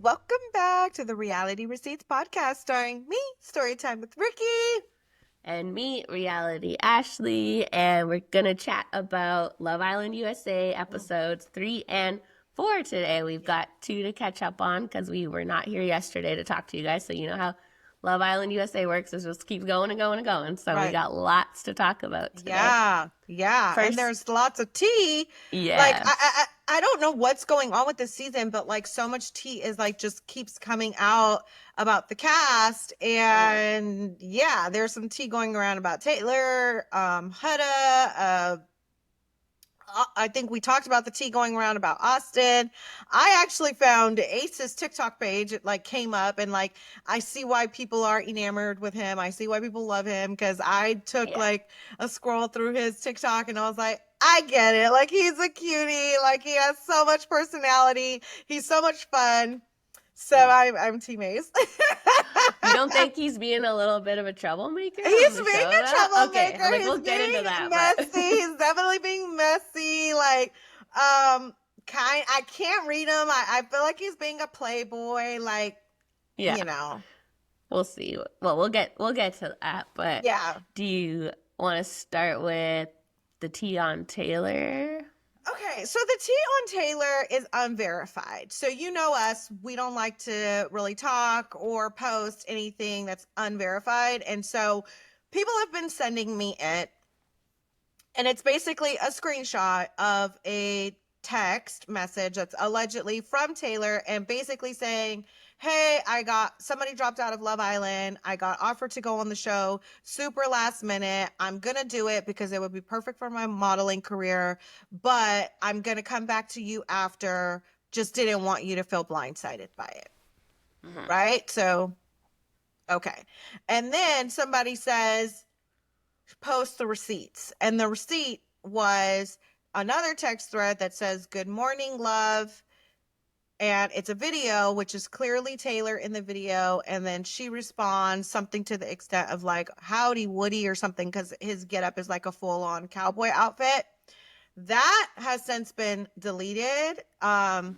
Welcome back to the Reality Receipts podcast starring me, Storytime with Ricky. And me, Reality Ashley, and we're going to chat about Love Island USA episodes 3 and 4 today. We've got 2 to catch up on because we were not here yesterday to talk to you guys, so you know how Love Island USA works. It just keeps going and going and going, so Right. we got lots to talk about today. Yeah. First, and there's lots of tea. yeah. Like, I don't know what's going on with this season, but like so much tea is like just keeps coming out about the cast. And yeah, there's some tea going around about Taylor, Huda, I think we talked about the tea going around about Austin. I actually found Ace's TikTok page. It like came up and like, I see why people are enamored with him. I see why people love him. Cause I took like a scroll through his TikTok and I was like, I get it. Like he's a cutie. Like he has so much personality. He's so much fun. So I'm Team Ace. You don't think he's being a little bit of a troublemaker? He's being a troublemaker. Okay, He's we'll get into that. Messy. He's definitely being messy. Like, I can't read him. I feel like he's being a playboy. Like, you know. We'll see. Well, we'll get to that. But yeah. Do you want to start with the tea on Taylor? Okay, so the tea on Taylor is unverified. So you know us, we don't like to really talk or post anything that's unverified. And so people have been sending me it. And it's basically a screenshot of a text message that's allegedly from Taylor and basically saying, hey, somebody dropped out of Love Island. I got offered to go on the show super last minute. I'm going to do it because it would be perfect for my modeling career, but I'm going to come back to you after. Just didn't want you to feel blindsided by it. Mm-hmm. Right? So, okay. And then somebody says, post the receipts. And the receipt was another text thread that says, good morning, love. And it's a video, which is clearly Taylor in the video. And then she responds something to the extent of like, howdy, Woody, or something, because his getup is like a full-on cowboy outfit. That has since been deleted. But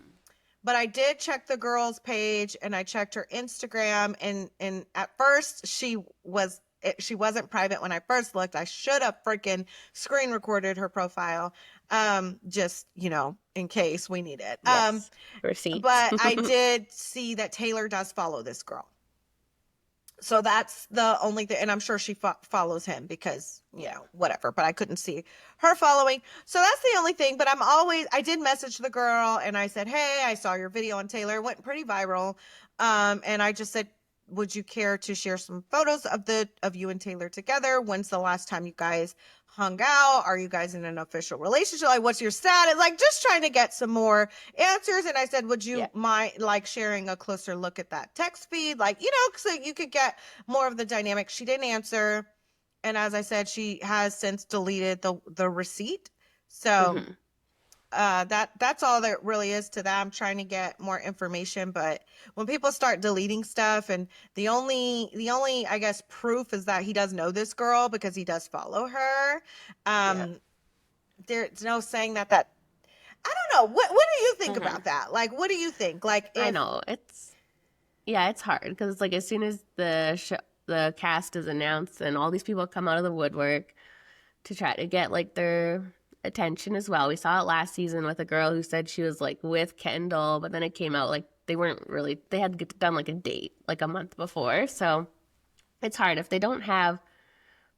I did check the girl's page and I checked her Instagram. And at first she wasn't private when I first looked. I should have freaking screen recorded her profile. Just, in case we need it. Yes, receipts. But I did see that Taylor does follow this girl. So that's the only thing. And I'm sure she follows him because, whatever. But I couldn't see her following. So that's the only thing. But I did message the girl and I said, hey, I saw your video on Taylor. It went pretty viral. And I just said, would you care to share some photos of you and Taylor together? When's the last time you guys hung out? Are you guys in an official relationship? Like, what's your status? Like, just trying to get some more answers. And I said, would you mind like sharing a closer look at that text feed? Like, so you could get more of the dynamic. She didn't answer. And as I said, she has since deleted the receipt. So that's all there really is to that. I'm trying to get more information, but when people start deleting stuff, and the only I guess proof is that he does know this girl because he does follow her. There's no saying that I don't know. What do you think about that? Like, what do you think? Like, I know it's hard because it's like as soon as the cast is announced and all these people come out of the woodwork to try to get like their attention as well. We saw it last season with a girl who said she was like with Kendall, but then it came out like they had done like a date like a month before. So it's hard if they don't have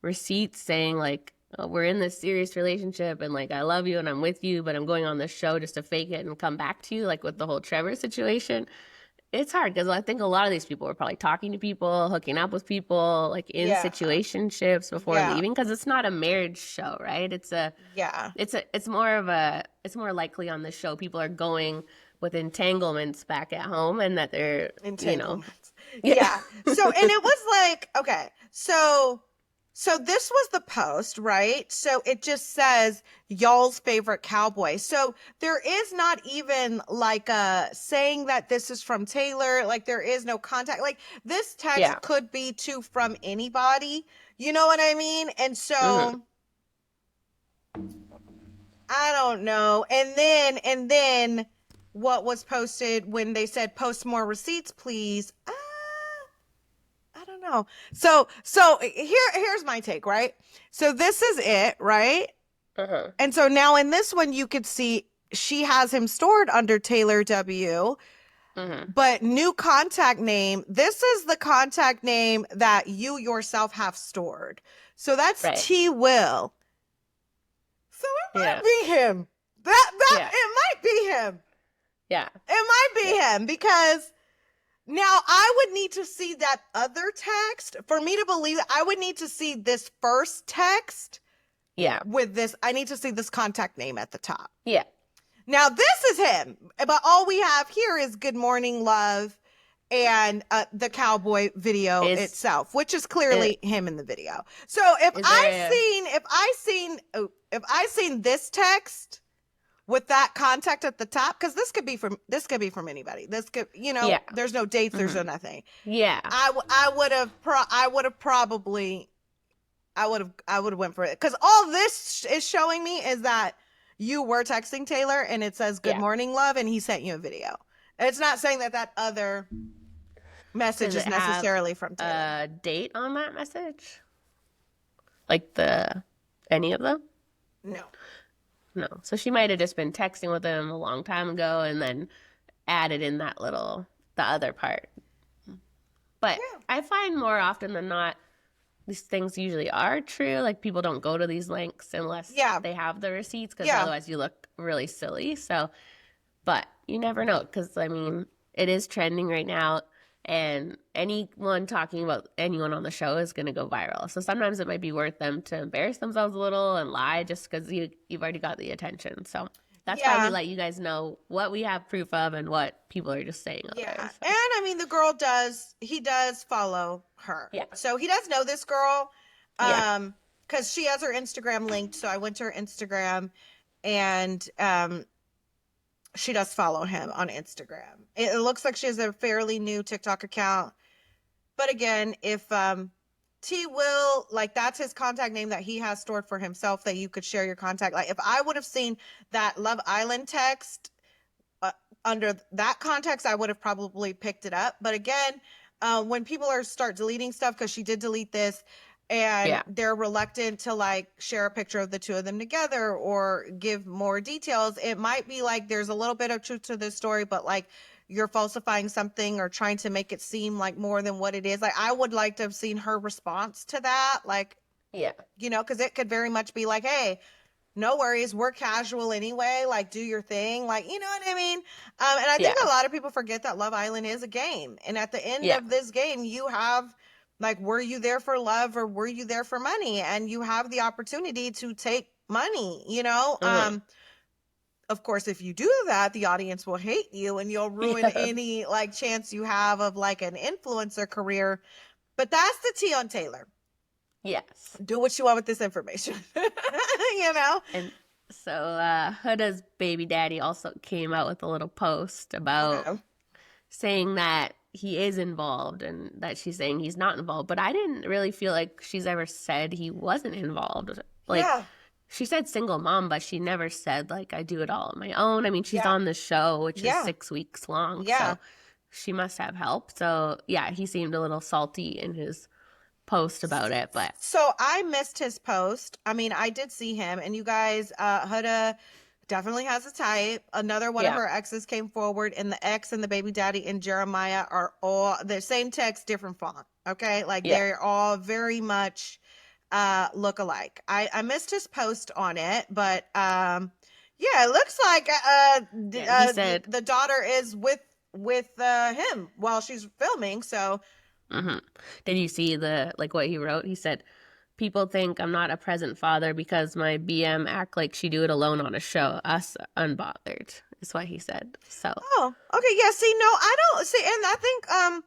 receipts saying like, oh, we're in this serious relationship and like I love you and I'm with you, but I'm going on this show just to fake it and come back to you, like with the whole Trevor situation. It's hard because I think a lot of these people are probably talking to people, hooking up with people, like in situationships before leaving, because it's not a marriage show, right? It's more likely on the show people are going with entanglements back at home, and that they're entanglements. Yeah. So and it was like, okay, so this was the post, right? So it just says y'all's favorite cowboy. So there is not even like a saying that this is from Taylor. Like there is no contact. Like this text could be from anybody. You know what I mean? And so I don't know. And then what was posted when they said post more receipts, please. I don't know. So here's my take, right? So this is it, right? Uh-huh. And so now in this one, you could see she has him stored under Taylor W. Mm-hmm. But new contact name, this is the contact name that you yourself have stored. So that's Right. T Will. So it Yeah. might be him. That Yeah. it might be him. Yeah. It might be him because now I would need to see that other text for me to believe that. I would need to see this first text Yeah. with this. I need to see this contact name at the top. Yeah. Now this is him, but all we have here is "Good Morning, Love" and the cowboy video itself, which is clearly him in the video. So if I seen this text with that contact at the top, because this could be from anybody. This could, there's no dates, there's no nothing. Yeah. I would have went for it, because all this is showing me is that you were texting Taylor and it says "Good morning, love," and he sent you a video. It's not saying that other message is necessarily from Taylor. A date on that message? Like any of them? No. So she might have just been texting with him a long time ago and then added in the other part. But I find more often than not, these things usually are true. Like, people don't go to these links unless they have the receipts, because otherwise you look really silly. So, but you never know, because, I mean, it is trending right now, and anyone talking about anyone on the show is going to go viral. So sometimes it might be worth them to embarrass themselves a little and lie just because you've already got the attention. So that's why we let you guys know what we have proof of and what people are just saying. Yeah. So. And I mean, the girl he does follow her. Yeah. So he does know this girl. Because she has her Instagram linked. So I went to her Instagram, and she does follow him on Instagram. It looks like she has a fairly new TikTok account. But again, if T Will, like, that's his contact name that he has stored for himself, that you could share your contact. Like, if I would have seen that Love Island text under that context, I would have probably picked it up. But again, when people start deleting stuff, because she did delete this, and they're reluctant to, like, share a picture of the two of them together or give more details, it might be like there's a little bit of truth to this story, but, like, you're falsifying something or trying to make it seem like more than what it is. Like, I would like to have seen her response to that. Like, because it could very much be like, hey, no worries, we're casual anyway, like, do your thing, like, you know what I mean? And I think a lot of people forget that Love Island is a game, and at the end of this game, you have, like, were you there for love or were you there for money? And you have the opportunity to take money, of course, if you do that, the audience will hate you and you'll ruin any, like, chance you have of, like, an influencer career. But that's the tea on Taylor. Yes. Do what you want with this information. And so Huda's baby daddy also came out with a little post about saying that he is involved and that she's saying he's not involved. But I didn't really feel like she's ever said he wasn't involved. Like, she said single mom, but she never said, like, I do it all on my own. I mean, she's on the show, which is 6 weeks long. So she must have help. So, he seemed a little salty in his post about it. But so I missed his post. I mean, I did see him, and you guys, Huda definitely has a type. Another one of her exes came forward, and the ex and the baby daddy and Jeremiah are all the same text, different font. Okay, like, they're all very much look alike. I missed his post on it, but it looks like he said the daughter is with him while she's filming. So did you see what he wrote? He said, people think I'm not a present father because my BM act like she do it alone on a show. Us unbothered is what he said. So okay, see, no, I don't see, and I think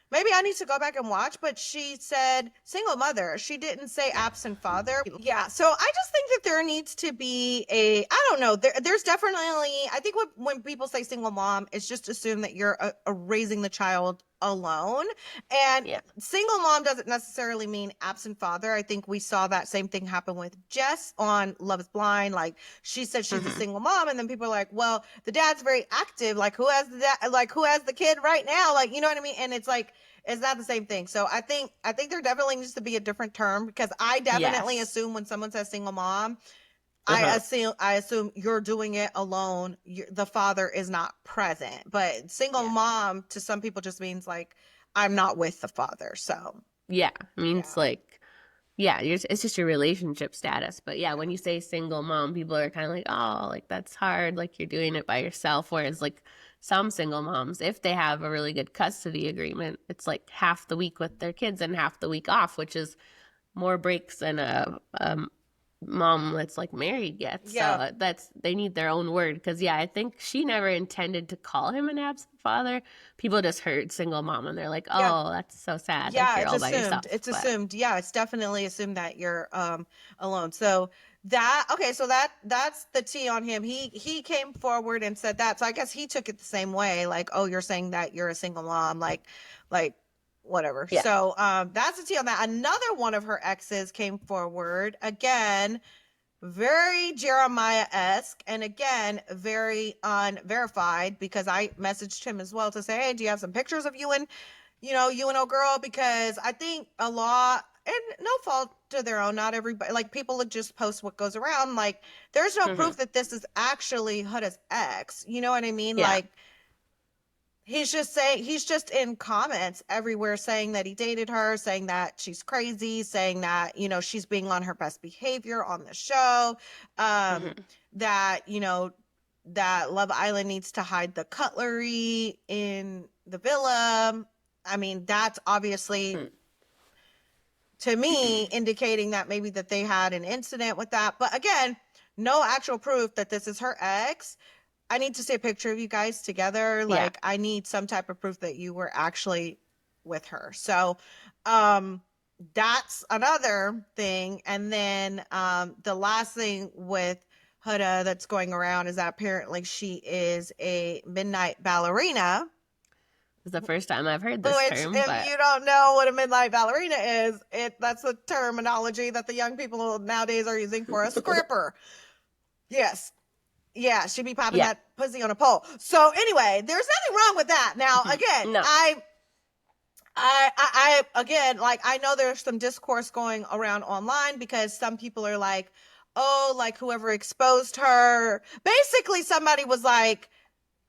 maybe I need to go back and watch, but she said single mother. She didn't say absent father. Yeah. So I just think that there needs to be I don't know. There's definitely, I think when people say single mom, it's just assume that you're raising the child alone. And Yeah. single mom doesn't necessarily mean absent father. I think we saw that same thing happen with Jess on Love is Blind. Like, she said she's a Hmm. single mom, and then people are like, well, the dad's very active. Like, who has the dad? Like, who has the kid right now? Like, you know what I mean? And it's like, it's not the same thing. So I think there definitely needs to be a different term, because I definitely Yes. assume when someone says single mom, Uh-huh. I assume you're doing it alone. The father is not present. But single Yeah. mom to some people just means like, I'm not with the father. So Yeah. Means yeah, like, yeah, it's just your relationship status. But yeah, when yeah, you say single mom, people are kind of like, oh, like that's hard. Like you're doing it by yourself. Whereas like some single moms, if they have a really good custody agreement, it's like half the week with their kids and half the week off, which is more breaks than a mom that's like married gets. So yeah, that's they need their own word because yeah, I think she never intended to call him an absent father. People just heard single mom and they're like, yeah. oh, that's so sad. Like Yeah, you're it's all by assumed. yourself. It's But assumed. Yeah, it's definitely assumed that you're alone. So that okay, so that's the T on him. He came forward and said that. So I guess he took it the same way, like, oh, you're saying that you're a single mom, like whatever. yeah, So that's the T on that. Another one of her exes came forward again, very Jeremiah-esque, and again, very unverified, because I messaged him as well to say, hey, do you have some pictures of you and you and old girl? Because I think a lot, and no fault to their own, not everybody, like, people would just post what goes around. Like, there's no hmm proof that this is actually Huda's ex. You know what I mean? yeah, Like, he's just in comments everywhere saying that he dated her, saying that she's crazy, saying that, she's being on her best behavior on the show, um, hmm that, that Love Island needs to hide the cutlery in the villa. I mean, that's obviously, to me, indicating that maybe that they had an incident with that. But again, no actual proof that this is her ex. I need to see a picture of you guys together. yeah. Like, I need some type of proof that you were actually with her. So, um, that's another thing. And then the last thing with Huda that's going around is that apparently she is a midnight ballerina. It's the first time I've heard this Which, term, if but you don't know what a midnight ballerina is, that's the terminology that the young people nowadays are using for a stripper. Yes, yeah, she be popping yeah, that pussy on a pole. So anyway, there's nothing wrong with that. Now, again, no, again, like, I know there's some discourse going around online, because some people are like, oh, like, whoever exposed her. Basically, somebody was like,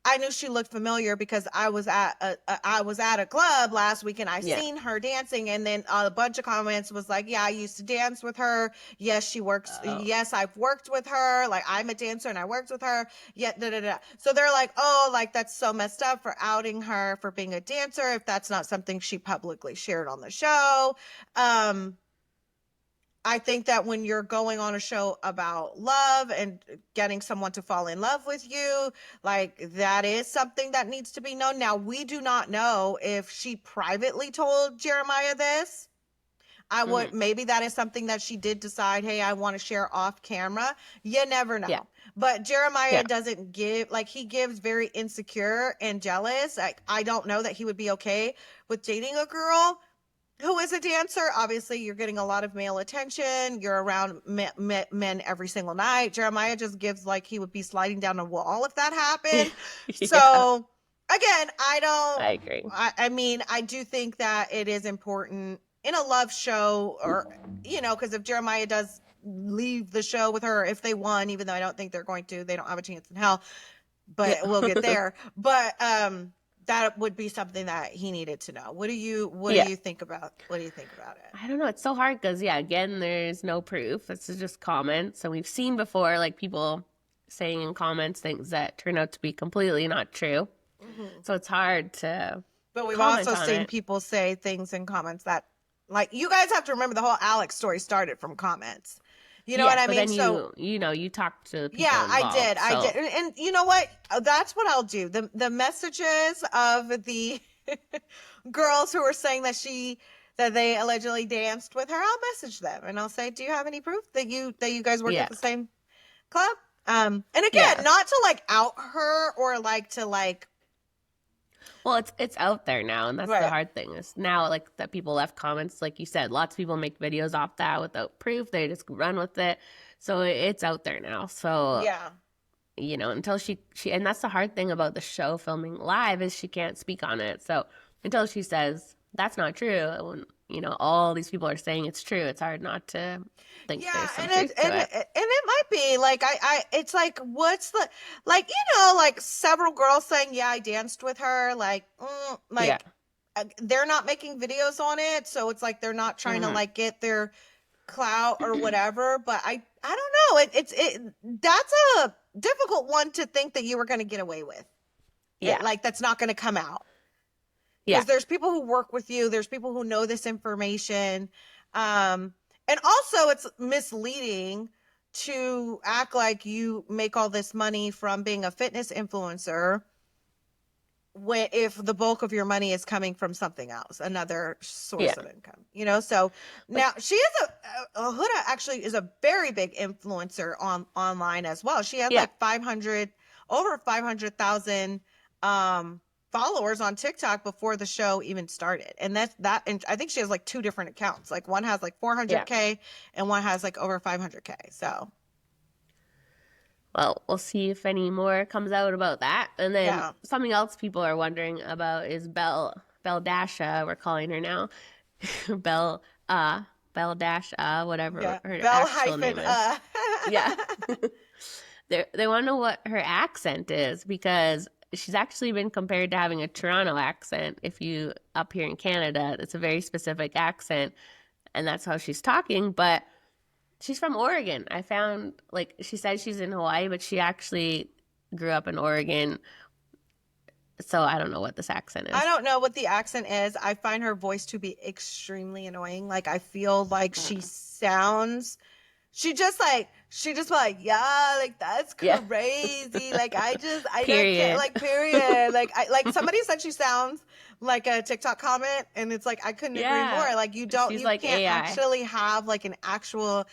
I knew she looked familiar because I was at a club last week and I yeah, seen her dancing, and then a bunch of comments was like, yeah, I used to dance with her. Yes, she works. oh, Yes, I've worked with her. Like, I'm a dancer and I worked with her. Yeah, da da da. So they're like, oh, like, that's so messed up for outing her for being a dancer if that's not something she publicly shared on the show. Um, I think that when you're going on a show about love and getting someone to fall in love with you, like, that is something that needs to be known. Now, we do not know if she privately told Jeremiah this. hmm Maybe that is something that she did decide, hey, I want to share off camera. You never yeah, know. But yeah, Jeremiah doesn't give, like, he gives very insecure and jealous. Like, I don't know that he would be okay with dating a girl who is a dancer. Obviously, you're getting a lot of male attention. You're around men every single night. Jeremiah just gives like he would be sliding down a wall if that happened. yeah. So, again, I agree. I mean, I do think that it is important in a love show, or, because if Jeremiah does leave the show with her, if they won, even though I don't think they're going to, they don't have a chance in hell, Yeah. but we'll get there. But that would be something that he needed to know. What do Yeah. you think about it? I don't know. It's so hard because, yeah, again, there's no proof. It's just comments. And we've seen before, like, people saying in comments things that turn out to be completely not true. Hmm. So it's hard to But we've comment also on seen it. people say things in comments that, like, you guys have to remember, the whole Alex story started from comments. You know what Yeah. I But mean? then So you talk to the people yeah, involved. I did, So, and you know what? That's what I'll do. The messages of the girls who were saying that they allegedly danced with her, I'll message them and I'll say, do you have any proof that you guys work yeah. at the same club? And again, Yeah. not to like out her or like to like Well, it's out there now, and that's the Right. hard thing. Is now like that people left comments, like you said, lots of people make videos off that without proof. They just run with it. So it's out there now. So, Yeah. until she and that's the hard thing about the show filming live is she can't speak on it. So until she says that's not true, when all these people are saying it's true, it's hard not to think Yeah, there's some and it truth and to it, it. and it might be like it's like what's the like like several girls saying yeah I danced with her Yeah. they're not making videos on it, so it's like they're not trying to Hmm. like get their clout or whatever. But I don't know. It that's a difficult one to think that you were going to get away with. Yeah. Like that's not going to come out Yeah. because there's people who work with you. There's people who know this information, and also it's misleading to act like you make all this money from being a fitness influencer when if the bulk of your money is coming from something else, another Yeah. source of income, so Like, now she is a Huda actually is a very big influencer online as well. She has yeah. like 500 over 500,000 followers on TikTok before the show even started. And and I think she has like two different accounts. Like one has like Yeah. 400K and one has like over 500K. So, Well, we'll see if any more comes out about that. And then yeah. something else people are wondering about is Belle Dasha, we're calling her now. Belle Belle Dasha, whatever Yeah. her Bell actual hyphen name is. Yeah. They want to know what her accent is because she's actually been compared to having a Toronto accent. If you up here in Canada, it's a very specific accent, and that's how she's talking. But she's from Oregon. I found like she said she's in Hawaii, but she actually grew up in Oregon. So I don't know what this accent I is. don't know what the accent is. I find her voice to be extremely annoying. Like I feel like Mm. she just like, yeah, like that's Yeah. crazy. Like I don't care, Period. like period. Like I like somebody said she sounds like a TikTok comment and it's like I couldn't agree more. Yeah. Like She's you like can't AI. actually have like an actual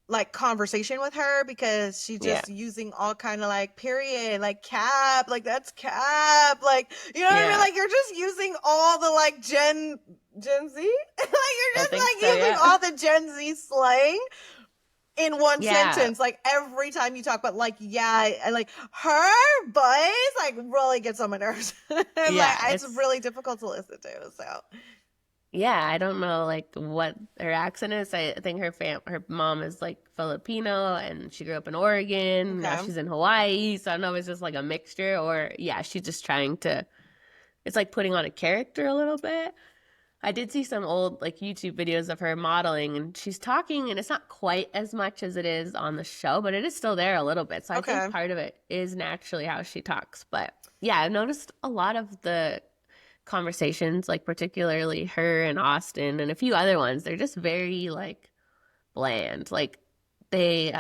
like conversation with her because she's Yeah. just using all kind of like period like cap like that's cap like you know what I mean Yeah. like you're just using all the like Gen Z like you're I just think like so, using yeah. all the Gen Z slang in one Yeah. sentence like every time you talk. But like yeah I like her voice like really gets on my nerves and like Yeah. it's really difficult to listen to, so Yeah, I don't know like what her accent is. I think her mom is like Filipino and she grew up in Oregon. Now okay. she's in Hawaii. So I don't know if it's just like a mixture or yeah, she's just trying to it's like putting on a character a little bit. I did see some old like YouTube videos of her modeling and she's talking and it's not quite as much as it is on the show, but it is still there a little bit. So I think Okay. part of it is naturally how she talks. But yeah, I've noticed a lot of the conversations, like particularly her and Austin and a few other ones, they're just very like bland. Like they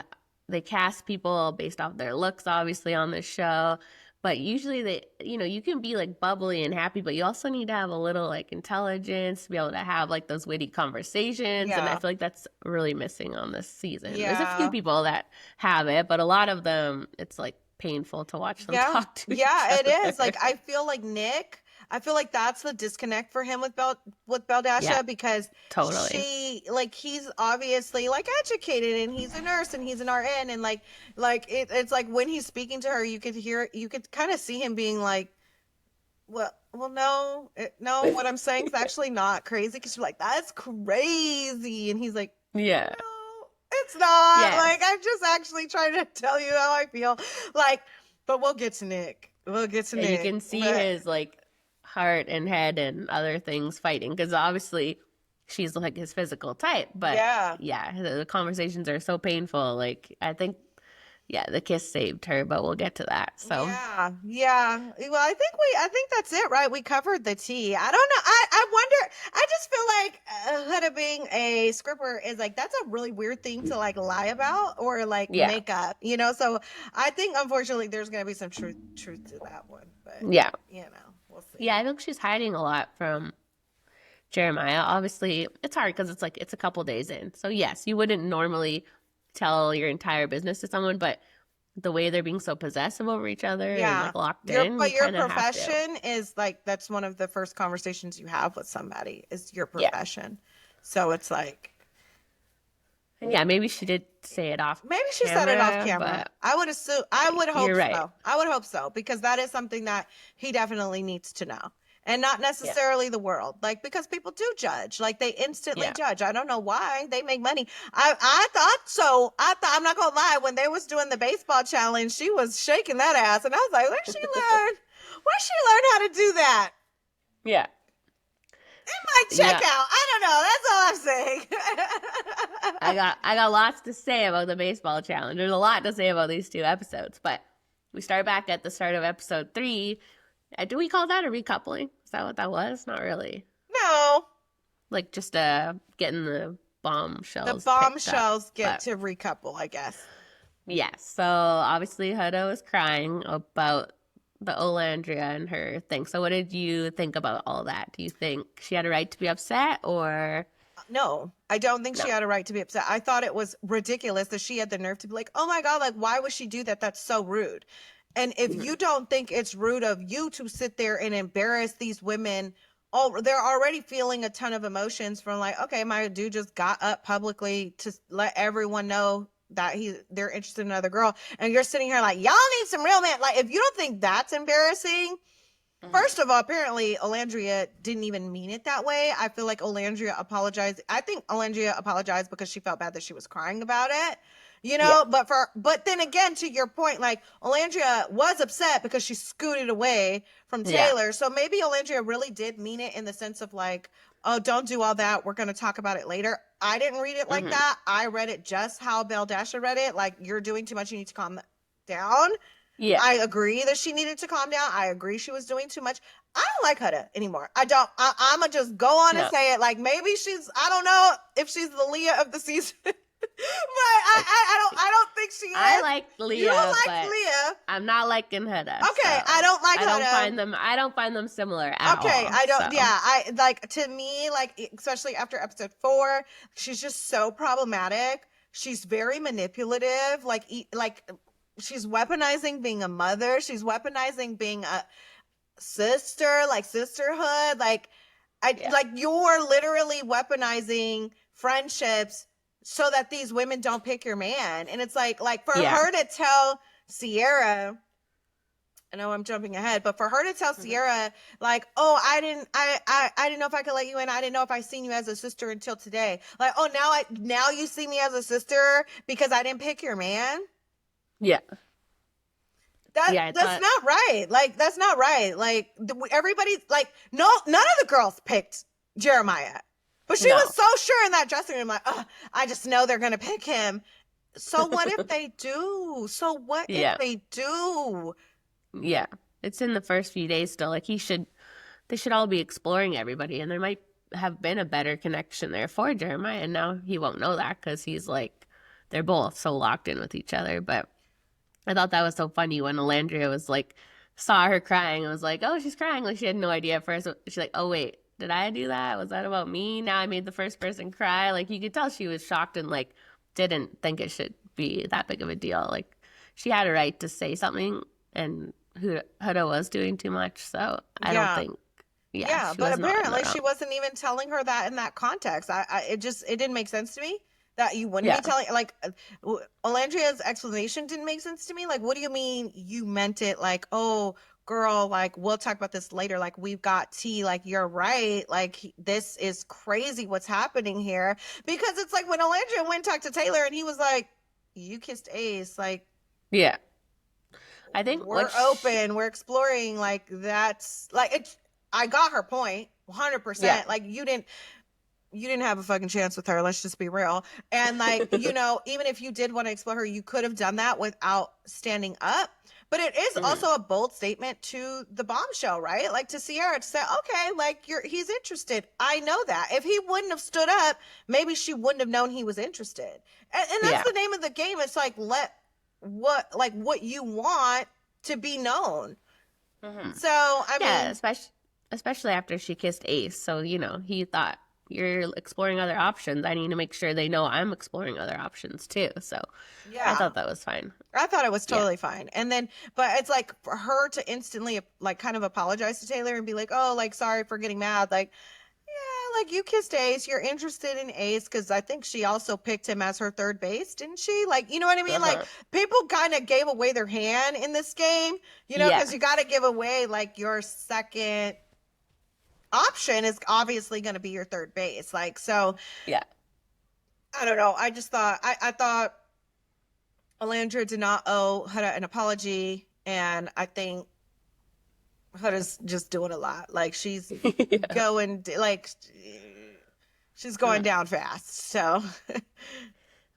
they cast people based off their looks obviously on the show, but usually you can be like bubbly and happy, but you also need to have a little like intelligence to be able to have like those witty conversations, and I Yeah. feel like that's really missing on this season. There's a few Yeah. people that have it, but a lot of them it's like painful to watch them Yeah. talk to each Yeah, it other. is. Like I feel like Nick, I feel like that's the disconnect for him with Yeah, Beldasha because totally. he's obviously like educated and he's a nurse and he's an RN and it's like when he's speaking to her you could kind of see him being like well no no what I'm saying is actually not crazy because you're like that's crazy and he's like Yeah. no, it's not. Yes. Like, I'm just actually trying to tell you how I feel. Like, but we'll get to Nick. We'll get to Yeah, you Nick. can see But his like heart and head and other things fighting because obviously she's like his physical type, but yeah. yeah, the conversations are so painful. Like I think yeah, the kiss saved her, but we'll get to that. So Yeah, yeah. Well, I think that's it, right? We covered the tea. I don't know. I wonder. I just feel like Huda being a scripper is like that's a really weird thing to like lie about or like yeah. make up, So I think unfortunately there's gonna be some truth to that one, but Yeah. we'll see. Yeah, I think she's hiding a lot from Jeremiah. Obviously, it's hard because it's like it's a couple days in. So yes, you wouldn't normally tell your entire business to someone, but the way they're being so possessive over each other and Yeah. like locked Your in, but you your kind of have to. profession is like that's one of the first conversations you have with somebody is your Yeah. profession. So it's like And yeah, maybe she did say it off maybe she said it off camera, camera. but I would assume I would hope you're right. so. I would hope so because that is something that he definitely needs to know. And not Yeah. necessarily the world. Like because people do judge. Like they instantly Yeah. judge. I don't know why. They make money. I thought so. I thought I'm not gonna lie, when they was doing the baseball challenge, she was shaking that ass. And I was like, where she learn how to do that? Yeah. Might check Yeah. out. I don't know. That's all I'm saying. I got lots to say about the baseball challenge. There's a lot to say about these 2 episodes, but we start back at the start of episode 3. Do we call that a recoupling? Is that what that was? Not really. No. Like just getting the The bombshells picked up. bombshells get But to recouple, I guess. yes, so obviously Huda was crying about the Olandria and her thing. So what did you think about all that? Do you think she had a right to be upset or No, I don't think no? she had a right to be upset. I thought it was ridiculous that she had the nerve to be like, oh my God, like, why would she do that? That's so rude. And if Mhm. you don't think it's rude of you to sit there and embarrass these women, oh, they're already feeling a ton of emotions from like, okay, my dude just got up publicly to let everyone know that they're interested in another girl. And you're sitting here like, y'all need some real men. Like, if you don't think that's embarrassing, Mhm. first of all, apparently Olandria didn't even mean it that way. I feel like Olandria apologized. I think Olandria apologized because she felt bad that she was crying about it. You Yeah. know, but then again, to your point, like Olandria was upset because she scooted away from Yeah. Taylor. So maybe Olandria really did mean it in the sense of like, oh, don't do all that. We're going to talk about it later. I didn't read it like Mhm. that. I read it just how Belle Dasha read it. Like, you're doing too much. You need to calm down. Yeah. I agree that she needed to calm down. I agree she was doing too much. I don't like Huda anymore. I don't. I'm gonna just go on and No. say it. Like maybe she's. I don't know if she's the Leah of the season, but I don't think she I is. like You Leah, like but Leah. I'm not liking Huda. Okay, I So don't like Huda. I don't find them similar at Okay, all. I don't. So Yeah, I like to me like especially after episode 4, she's just so problematic. She's very manipulative. Like she's weaponizing being a mother. She's weaponizing being a sister, like sisterhood. yeah. Like you're literally weaponizing friendships so that these women don't pick your man. And it's like for Yeah. her to tell Sierra, I know I'm jumping ahead, but for her to tell Mhm. Sierra, like, oh, I didn't know if I could let you in. I didn't know if I seen you as a sister until today. Like, oh, now you see me as a sister because I didn't pick your man. Yeah. Yeah, I That's thought not right. Like, that's not right. Like, everybody's like, no, none of the girls picked Jeremiah, but she no. was so sure in that dressing room, like, oh, I just know they're gonna pick him. So what if they do? So what if Yeah. they do? Yeah. It's in the first few days still. Like they should all be exploring everybody and there might have been a better connection there for Jeremiah and now he won't know that because he's like they're both so locked in with each other. But I thought that was so funny when Alandria was like saw her crying and was like, oh, she's crying. Like she had no idea at first. She's like, oh wait, did I do that? Was that about me? Now I made the first person cry. Like you could tell she was shocked and like didn't think it should be that big of a deal. Like she had a right to say something and Huda was doing too much. So I don't Yeah. think, yeah, Yeah, she but was not in the apparently wrong. she wasn't even telling her that in that context. It didn't make sense to me that you wouldn't be Yeah. telling like Olandria's explanation didn't make sense to me. Like, what do you mean you meant it? Like, oh, girl, like we'll talk about this later. Like, we've got tea. Like, you're right. Like, this is crazy. What's happening here? Because it's like when Olandria went and talked to Taylor, and he was like, "You kissed Ace. Like, Yeah. I think we're open, we're exploring." Like that's like it. I got her point 100%. yeah. Like you didn't have a fucking chance with her, let's just be real. And like even if you did want to explore her, you could have done that without standing up. But it is Mhm. also a bold statement to the bombshell, right? Like to Sierra to say, okay, like he's interested. I know that. If he wouldn't have stood up, maybe she wouldn't have known he was interested. And that's Yeah. the name of the game. It's like what you want to be known. Mhm. So I Yeah, mean, especially after she kissed Ace. So, he thought you're exploring other options, I need to make sure they know I'm exploring other options too. So I Yeah. thought that was fine. I thought it was Yeah. totally fine. And then, but it's like for her to instantly like kind of apologize to Taylor and be like, oh, like, sorry for getting mad. Like, yeah, like you kissed Ace. You're interested in Ace because I think she also picked him as her third base, didn't she? Like, you know what I mean? Like, Uh-huh. people kind of gave away their hand in this game, you know, Yeah. because you got to give away like your second option is obviously going to be your third base. Like, so Yeah. I don't know. I just thought, I thought Alandra did not owe Huda an apology. And I think Huda's just doing a lot. Like, she's Yeah. going, like, she's going down fast. So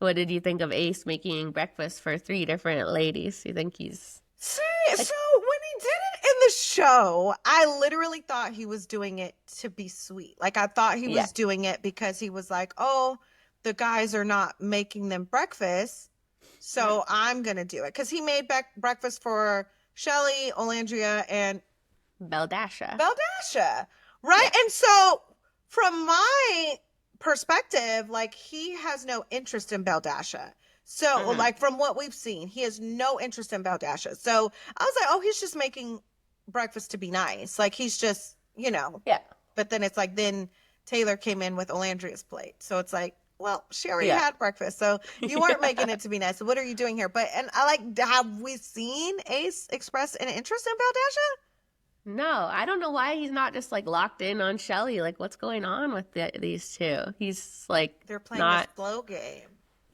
What did you think of Ace making breakfast for 3 different ladies? You think he's see, like, so when he did it in the show, I literally thought he was doing it to be sweet. Like, I thought he yeah. was doing it because he was like, oh, the guys are not making them breakfast, so I'm gonna do it. Because he made breakfast for Shelly, Olandria, and Beldasha? Beldasha, right? Yeah. And so, from my perspective, like, he has no interest in Beldasha. So, Mm-hmm. like, from what we've seen, he has no interest in Beldasha. So I was like, oh, he's just making breakfast to be nice. Like, he's just, you know. Yeah. But then it's like, then Taylor came in with Olandria's plate. So it's like, well, she already Yeah. had breakfast. So you weren't making Yeah. it to be nice. So what are you doing here? But, and I like, have we seen Ace express an interest in Beldasha? No, I don't know why he's not just like locked in on Shelly. Like, what's going on with these two? He's like They're playing a not. slow game.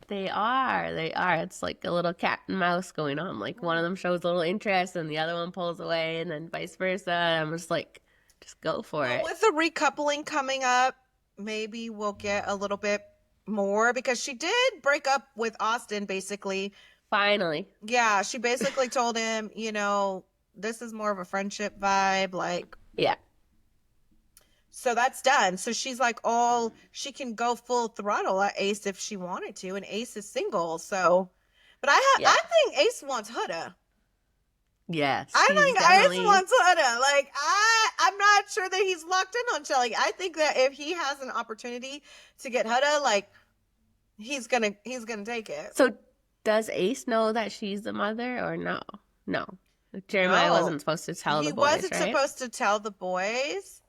They are. They are. It's like a little cat and mouse going on. Like one of them shows a little interest and the other one pulls away, and then vice versa. And I'm just like, just go for Well, it. with the recoupling coming up, maybe we'll get a little bit more because she did break up with Austin basically. Finally. Yeah, she basically told him, you know, this is more of a friendship vibe. Like, Yeah. so that's done. So she's like, all she can go full throttle at Ace if she wanted to, and Ace is single. So, but Yeah. I think Ace wants Huda. Yes. I He's think definitely. Ace wants Huda. Like, I'm not sure that he's locked in on Shelly. I think that if he has an opportunity to get Huda, like, he's gonna take it. So does Ace know that she's the mother or no? No. Jeremiah No, wasn't supposed to tell he the boys, wasn't right? supposed to tell the boys.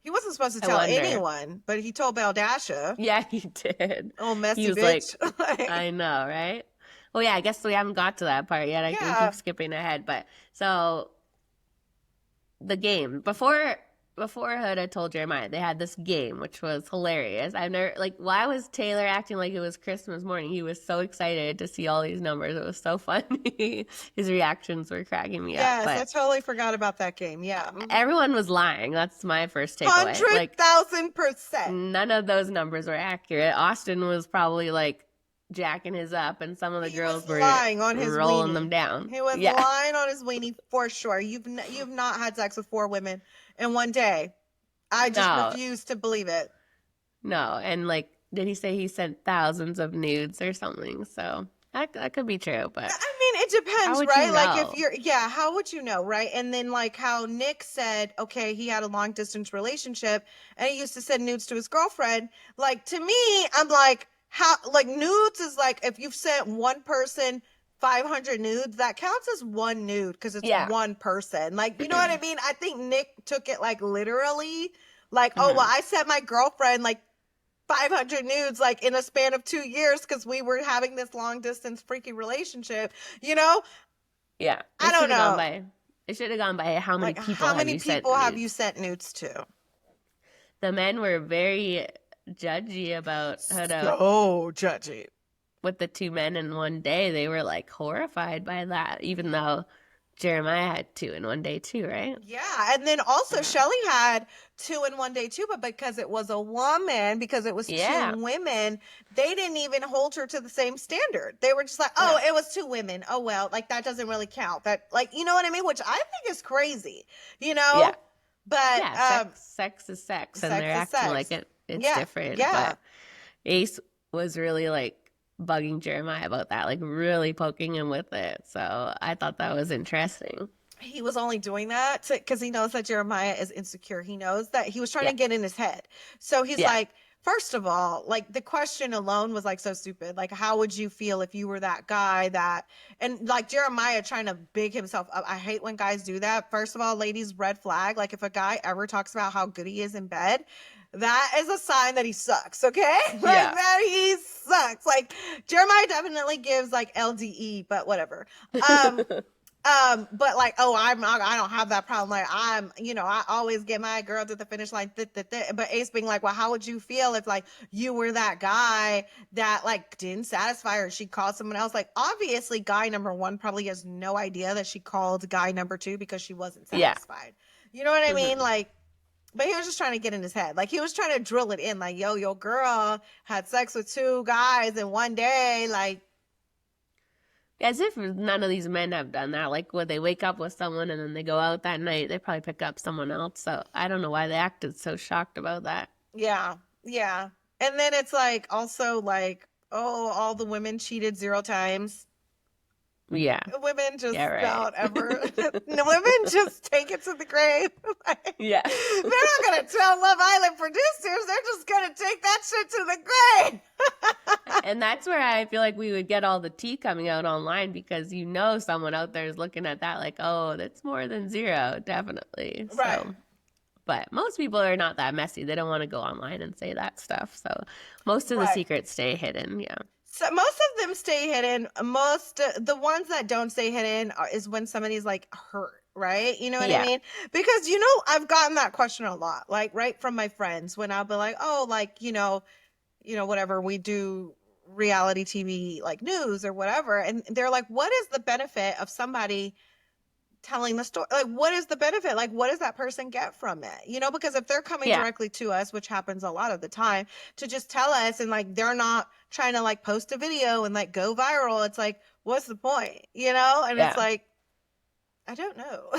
He wasn't supposed to I tell wonder. anyone, but he told Beldasha. Yeah, he did. Oh, messy He was bitch. like, I know, right? Well, yeah, I guess we haven't got to that part yet. I can Yeah. keep skipping ahead. But so the game before Huda told Jeremiah, they had this game which was hilarious. I've never like why was Taylor acting like it was Christmas morning? He was so excited to see all these numbers. It was so funny. His reactions were cracking me up. Yes, But I totally forgot about that game. Yeah. everyone was lying. That's my first takeaway. Like 100,000%. none of those numbers were accurate. Austin was probably like jacking his up, and some of the He girls was were lying on his rolling weenie. them down. He was Yeah. lying on his weenie for sure. You've not had sex with 4 women in one day. I just No, refuse to believe it. no. And like, did he say he sent thousands of nudes or something? So that could be true, but I mean, it how depends, would right? you Like, know? if you're, yeah, how would you know, right? And then, like, how Nick said, okay, he had a long distance relationship and he used to send nudes to his girlfriend. Like, to me, I'm like, how, like, nudes is like, if you've sent one person 500 nudes, that counts as one nude because it's Yeah. one person. Like, you know what I mean? I think Nick took it like literally, like, oh, well, I sent my girlfriend like 500 nudes like in a span of 2 years because we were having this long distance freaky relationship, you know? Yeah. I don't know. It should have gone by how many Like, people how have many you sent people have nudes? you sent nudes to? The men were very judgy about Huda So judgy. with the 2 men in one day. They were like horrified by that, even though Jeremiah had 2 in one day too, right? Yeah, and then also Shelly had 2 in one day too, but because it was a woman, because it was Yeah. 2 women, they didn't even hold her to the same standard. They were just like, oh, No. it was 2 women. Oh well, like that doesn't really count. That, like, you know what I mean? Which I think is crazy, you know? Yeah. But Yeah, sex is sex, and sex they're is acting sex. like it's Yeah, different. yeah. But Ace was really like bugging Jeremiah about that, like really poking him with it. So I thought that was interesting. he was only doing that because he knows that Jeremiah is insecure. He knows that he was trying Yeah. to get in his head. So he's Yeah. like, first of all, like the question alone was like so stupid. Like, how would you feel if you were that guy that, and like Jeremiah trying to big himself up? I hate when guys do that. First of all, ladies, red flag. Like, if a guy ever talks about how good he is in bed, that is a sign that he sucks, okay? Like, Yeah. that he sucks. Like, Jeremiah definitely gives like LDE, but whatever. But like, oh, I don't have that problem. Like, I always get my girl to the finish line. But Ace being like, well, how would you feel if like you were that guy that like didn't satisfy her? She called someone else. Like, obviously, guy number one probably has no idea that she called guy number two because she wasn't Yeah. satisfied. You know what I mean? Hmm. Like, but he was just trying to get in his head. Like, he was trying to drill it in. Like, yo, your girl had sex with two guys in one day. Like, As if none of these men have done that. Like, when they wake up with someone and then they go out that night, they probably pick up someone else. So I don't know why they acted so shocked about that. yeah, yeah. And then it's like also like, oh, all the women cheated 0 times. Yeah. Women just Yeah, right. don't ever. No, women just take it to the grave. Like, Yeah. they're not gonna tell Love Island producers. They're just gonna take that shit to the grave. And that's where I feel like we would get all the tea coming out online, because someone out there is looking at that like, oh, that's more than 0, definitely. Right. So, but most people are not that messy. They don't want to go online and say that stuff. So most of the Right. secrets stay hidden. Yeah. So most of them stay hidden. Most the ones that don't stay hidden is when somebody's like hurt, right? You know what I Yeah. mean? Because I've gotten that question a lot, like right from my friends when I'll be like, oh, like whatever, we do reality TV like news or whatever, and they're like, what is the benefit of somebody telling the story? Like, what is the benefit? Like, what does that person get from it? Because if they're coming Yeah. directly to us, which happens a lot of the time, to just tell us, and like they're not trying to like post a video and like go viral, it's like, what's the point? And it's Yeah. like, I don't know.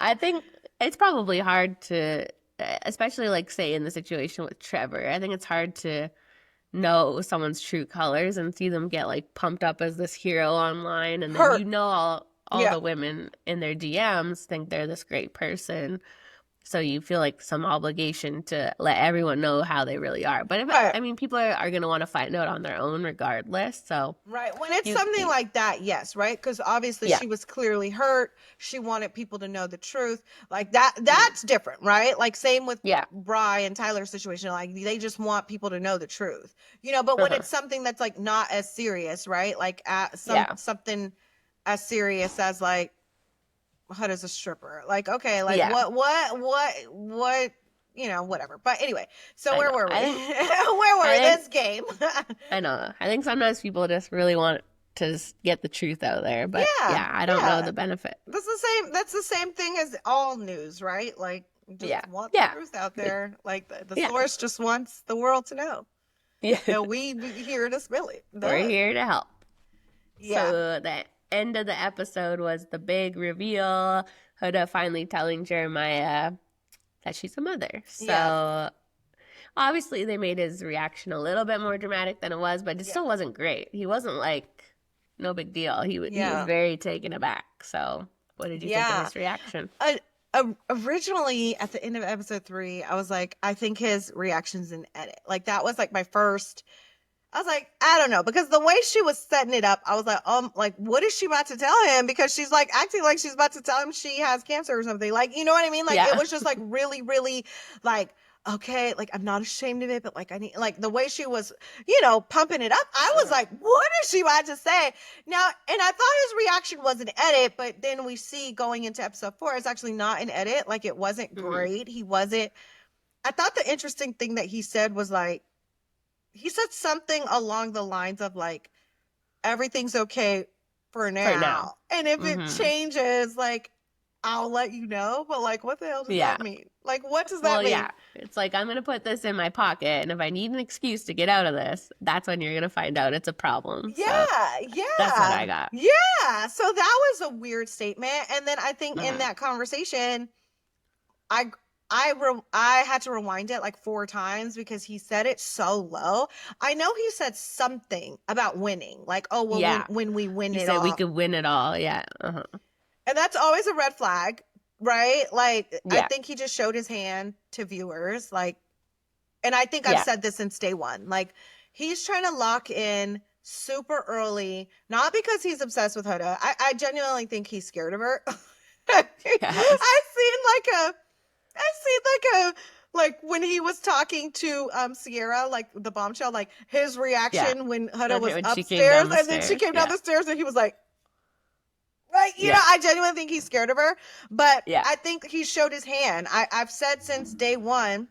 I think it's probably hard to, especially like say in the situation with Trevor, I think it's hard to know someone's true colors and see them get like pumped up as this hero online, and then Hurt. all Yeah. the women in their DMs think they're this great person. So you feel like some obligation to let everyone know how they really are. But Right. I mean, people are going to want to find out on their own regardless. So Right. When it's something like that, yes, right? Because obviously yeah. she was clearly hurt. She wanted people to know the truth. Like that's different, right? Like same with Yeah. Bri and Tyler's situation. Like they just want people to know the truth. But when Uh-huh. it's something that's like not as serious, right? Like Yeah. something as serious as like Huda's a stripper. Like, okay, like Yeah. what whatever. But anyway, so I where know. were we? I think Where were I we? think This game. I know. I think sometimes people just really want to just get the truth out there, but Yeah, I don't know yeah. the benefit. That's the same thing as all news, right? Like, just Yeah. want the Yeah. truth out there. Like the Yeah. source just wants the world to know. Yeah. And we here to spill it. We're here to help. Yeah. So the end of the episode was the big reveal. Huda finally telling Jeremiah that she's a mother. So Yeah. obviously they made his reaction a little bit more dramatic than it was, but it Yeah. still wasn't great. He wasn't like, no big deal. He was Yeah. very taken aback. So what did you think of Yeah. his reaction? Originally at the end of episode 3, I was like, I think his reactions in edit. Like that was like my first. I was like, I don't know, because the way she was setting it up, I was like, what is she about to tell him? Because she's like acting like she's about to tell him she has cancer or something. Like, you know what I mean? Like Yeah. it was just like really, really like, okay, like I'm not ashamed of it, but like I need, like the way she was, pumping it up, I was like, what is she about to say? Now, and I thought his reaction was an edit, but then we see going into episode 4, it's actually not an edit. Like it wasn't great. He wasn't. I thought the interesting thing that he said was like, he said something along the lines of like, everything's okay for now. And if it changes, like, I'll let you know. But like, what the hell does that mean? Like, what does that mean? Yeah. It's like, I'm going to put this in my pocket, and if I need an excuse to get out of this, that's when you're going to find out it's a problem. Yeah, so yeah. That's what I got. Yeah. So that was a weird statement. And then I think in that conversation, I had to rewind it like 4 times because he said it so low. I know he said something about winning, like, oh well, when we win He it said all, we could win it all. Yeah. Uh-huh. And that's always a red flag, right? Like, I Yeah. think he just showed his hand to viewers. Like, and I think I've Yeah. said this since day one. Like, he's trying to lock in super early, not because he's obsessed with Huda. I genuinely think he's scared of her. I've seen Yes. like when he was talking to Sierra, like the bombshell, like his Yeah. reaction when Huda was When she came upstairs down the and then she stairs. came down Yeah. the stairs and he was like, right, Yeah. I genuinely think he's scared of her. But Yeah. I think he showed his hand. I've said since day one,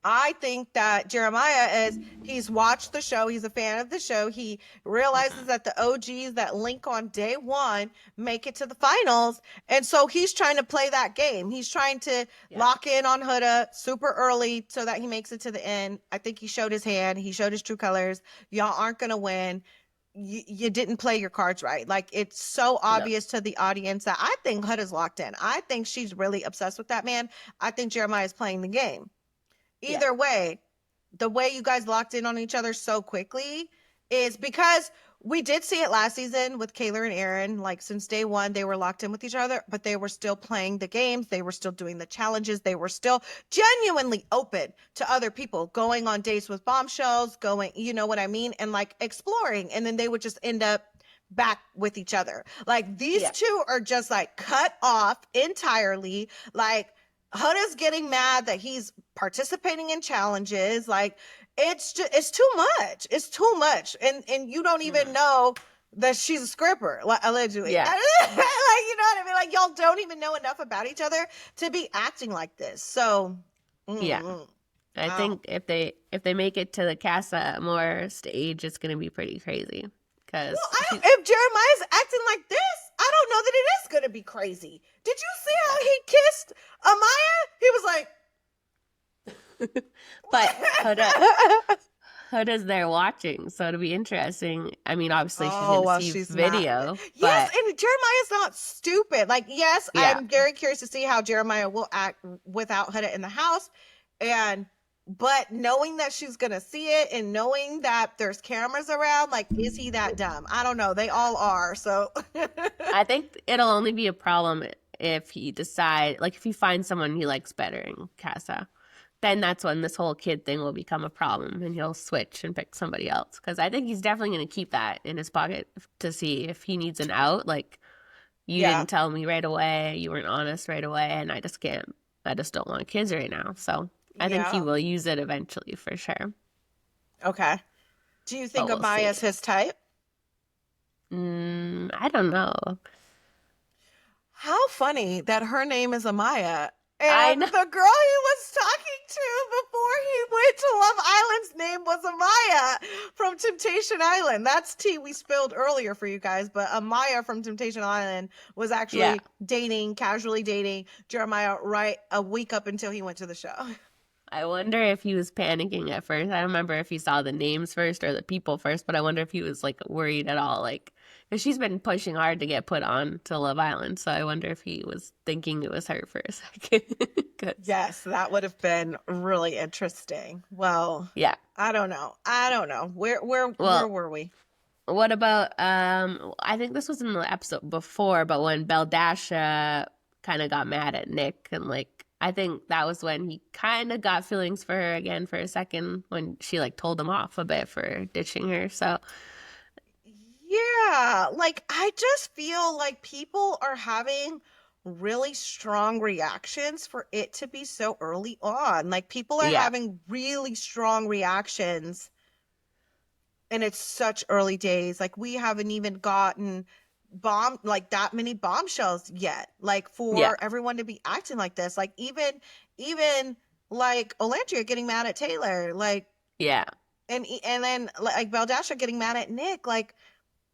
I think that Jeremiah he's watched the show, he's a fan of the show. He realizes Mhm. that the OGs that link on day one make it to the finals. And so he's trying to play that game. He's trying to Yeah. lock in on Huda super early so that he makes it to the end. I think he showed his hand, he showed his true colors. Y'all aren't going to win. You didn't play your cards right. Like, it's so No. obvious to the audience that I think Huda's locked in. I think she's really obsessed with that man. I think Jeremiah is playing the game. Yeah. Either way, the way you guys locked in on each other so quickly is because we did see it last season with Kayla and Aaron. Like, since day one, they were locked in with each other, but they were still playing the games. They were still doing the challenges. They were still genuinely open to other people, going on dates with bombshells, going, you know what I mean? And like exploring. And then they would just end up back with each other. Like, these Yeah. two are just like cut off entirely. Like, Huda's getting mad that he's participating in challenges. Like, it's too much. It's too much. And you don't even Mhm. know that she's a scripper, like, allegedly. Yeah. Like, you know what I mean? Like, y'all don't even know enough about each other to be acting like this. So, Yeah. I wow. think if they make it to the Casa Amor stage, it's gonna be pretty crazy Well, because I she. don't, if Jeremiah's acting like this, I don't know that it is going to be crazy. Did you see how Yeah. he kissed Amaya? He was like, But Huda's there watching, so it'll be interesting. I mean, obviously she's oh, gonna well, see she's not. video, Yes, but and Jeremiah's not stupid. Like, yes, yeah. I'm very curious to see how Jeremiah will act without Huda in the house. And, but knowing that she's going to see it and knowing that there's cameras around, like, is he that dumb? I don't know. They all are. So, I think it'll only be a problem if if he finds someone he likes better in Casa. Then that's when this whole kid thing will become a problem and he'll switch and pick somebody else. Because I think he's definitely going to keep that in his pocket to see if he needs an out. Like, you yeah. didn't tell me right away, you weren't honest right away, and I just can't, I just don't want kids right now. So I think he Yeah. will use it eventually for sure. Okay. Do you think But we'll see. Amaya's his type? I don't know. How funny that her name is Amaya. I And know. the girl he was talking to before he went to Love Island's name was Amaya from Temptation Island. That's tea we spilled earlier for you guys, but Amaya from Temptation Island was Yeah. actually casually dating Jeremiah right a week up until he went to the show. I wonder if he was panicking at first. I don't remember if he saw the names first or the people first, but I wonder if he was like worried at all. Like, because she's been pushing hard to get put on to Love Island, so I wonder if he was thinking it was her for a second. 'Cause, Yes, that would have been really interesting. Well, yeah. I don't know. I don't know. Where Well, were we? what about I think this was in the episode before, but when Beldasha kind of got mad at Nick and like I think that was when he kind of got feelings for her again for a second when she like told him off a bit for ditching her. So, Yeah, like, I just feel like people are having really strong reactions for it to be so early on. Like, people are yeah. having really strong reactions and it's such early days. Like, we haven't even gotten like that many bombshells yet. Like, Yeah. for everyone to be acting like this, like, even like Olantria getting mad at Taylor, like, Yeah. and then like Baldasha getting mad at Nick, like,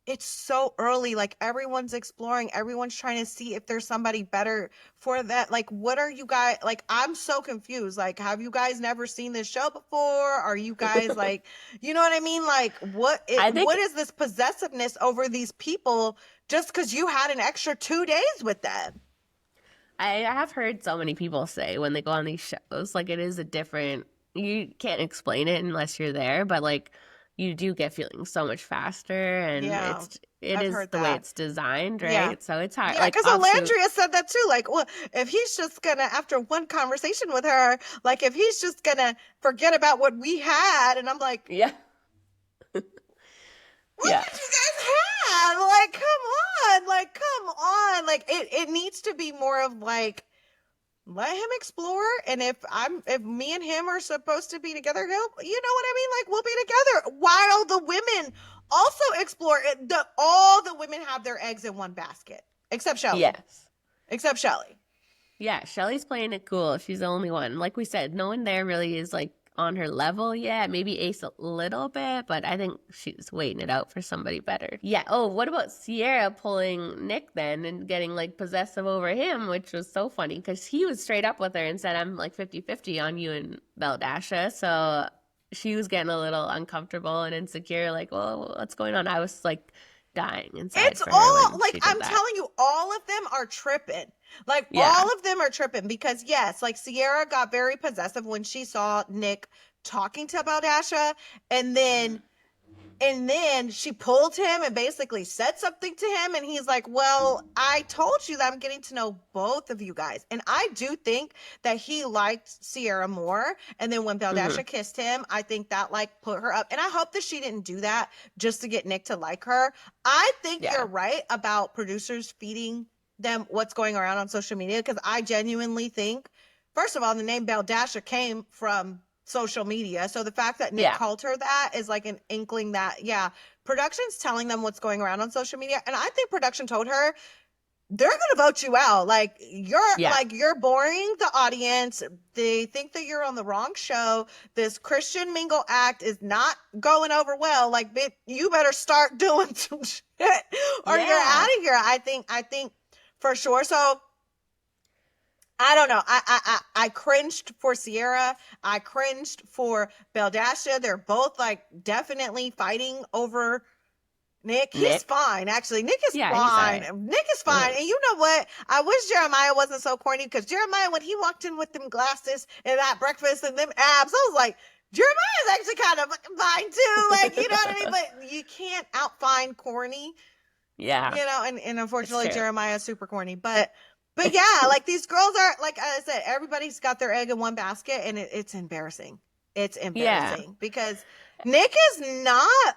it's so early. Like, everyone's exploring, everyone's trying to see if there's somebody better for that. Like, what are you guys, like, I'm so confused. Like, have you guys never seen this show before? Are you guys like, you know what I mean? Like, I what think is this possessiveness over these people just because you had an extra 2 days with them? I have heard so many people say when they go on these shows, like it is a different, you can't explain it unless you're there, but like you do get feelings so much faster, and Yeah, it I've is heard the way that. it's designed, Yeah. right? So it's hard. Yeah, Like because obviously, Alandria said that too. Like, well, if he's just gonna, after one conversation with her, like, if he's just gonna forget about what we had, and I'm like, yeah, what yeah, did you guys have? Like, come on, like, come on. Like, it needs to be more of like, let him explore. And if me and him are supposed to be together, he'll, you know what I mean? Like, we'll be together while the women also explore it. All the women have their eggs in one basket, except Shelly. yes. Except Shelly. Yeah, Shelly's playing it cool. She's the only one. Like we said, no one there really is like on her level yet. Maybe Ace a little bit, but I think she's waiting it out for somebody better. Yeah. Oh, what about Sierra pulling Nick then and getting like possessive over him, which was so funny because he was straight up with her and said, I'm like 50-50 on you and Baldasha. So she was getting a little uncomfortable and insecure, like, well, what's going on? I was like dying inside It's for her all when like she did I'm that. telling you, all of them are tripping. Like Yeah. all of them are tripping because yes, like Sierra got very possessive when she saw Nick talking to Baldasha, and then she pulled him and basically said something to him, and he's like, well, I told you that I'm getting to know both of you guys. And I do think that he liked Sierra more, and then when Hmm. Baldasha kissed him, I think that like put her up. And I hope that she didn't do that just to get Nick to like her. I think Yeah. you're right about producers feeding them what's going around on social media, because I genuinely think, first of all, the name Baldasha came from social media. So the fact that Nick Yeah. called her that is like an inkling that, yeah, production's telling them what's going around on social media. And I think production told her, they're going to vote you out. Yeah. You're boring the audience. They think that you're on the wrong show. This Christian mingle act is not going over well. Like, you better start doing some shit or you're out Yeah. of here. I think for sure. So I don't know. I cringed for Sierra. I cringed for Baldasha. They're both like definitely fighting over Nick. He's Nick. fine, actually. Nick is Yeah, he's all fine. right. Nick is fine. Uh-huh. And you know what? I wish Jeremiah wasn't so corny, because Jeremiah, when he walked in with them glasses and that breakfast and them abs, I was like, Jeremiah's actually kind of fine too. Like, you know what I mean? But you can't outfine corny, Yeah, you know, and it's unfortunately true. Jeremiah is super corny. But yeah, like these girls are, like I said, everybody's got their egg in one basket, and it's embarrassing. It's Yeah. embarrassing because Nick is not,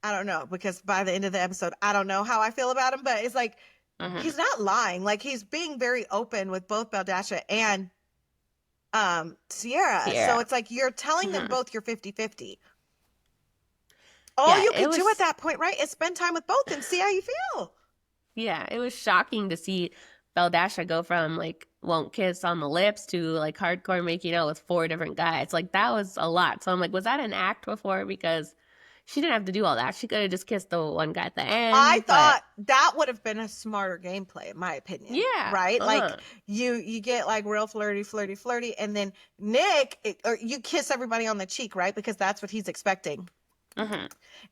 I don't know, because by the end of the episode, I don't know how I feel about him, but it's like Hmm. he's not lying. Like, he's being very open with both Baldasha and Sierra. So Sierra. it's like you're telling them Hmm. both you're 50-50. All Yeah, you it could do at was. that point, right, is spend time with both and see how you feel. Yeah, it was shocking to see Baldasha go from like won't kiss on the lips to like hardcore making out with four different guys. Like that was a lot. So I'm like, was that an act before? Because she didn't have to do all that. She could have just kissed the one guy at the I end. But thought that would have been a smarter gameplay, in my opinion. yeah, Right? Like, uh-huh. you get like real flirty, and then Nick, or you kiss everybody on the cheek, right? Because that's what he's expecting. Hmm.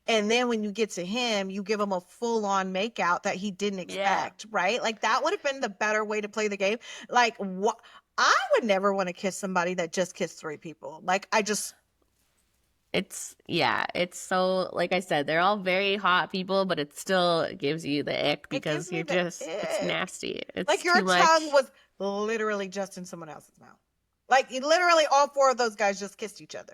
And then when you get to him, you give him a full on makeout that he didn't Yeah. expect, right? Like, that would have been the better way to play the game. Like, what? I would never want to kiss somebody that just kissed three people. Like, I just, It's so like I said, they're all very hot people, but it still gives you the ick it gives because me you're the just it's ick. nasty. It's Like, your too tongue much. was literally just in someone else's mouth. Like, literally all four of those guys just kissed each other,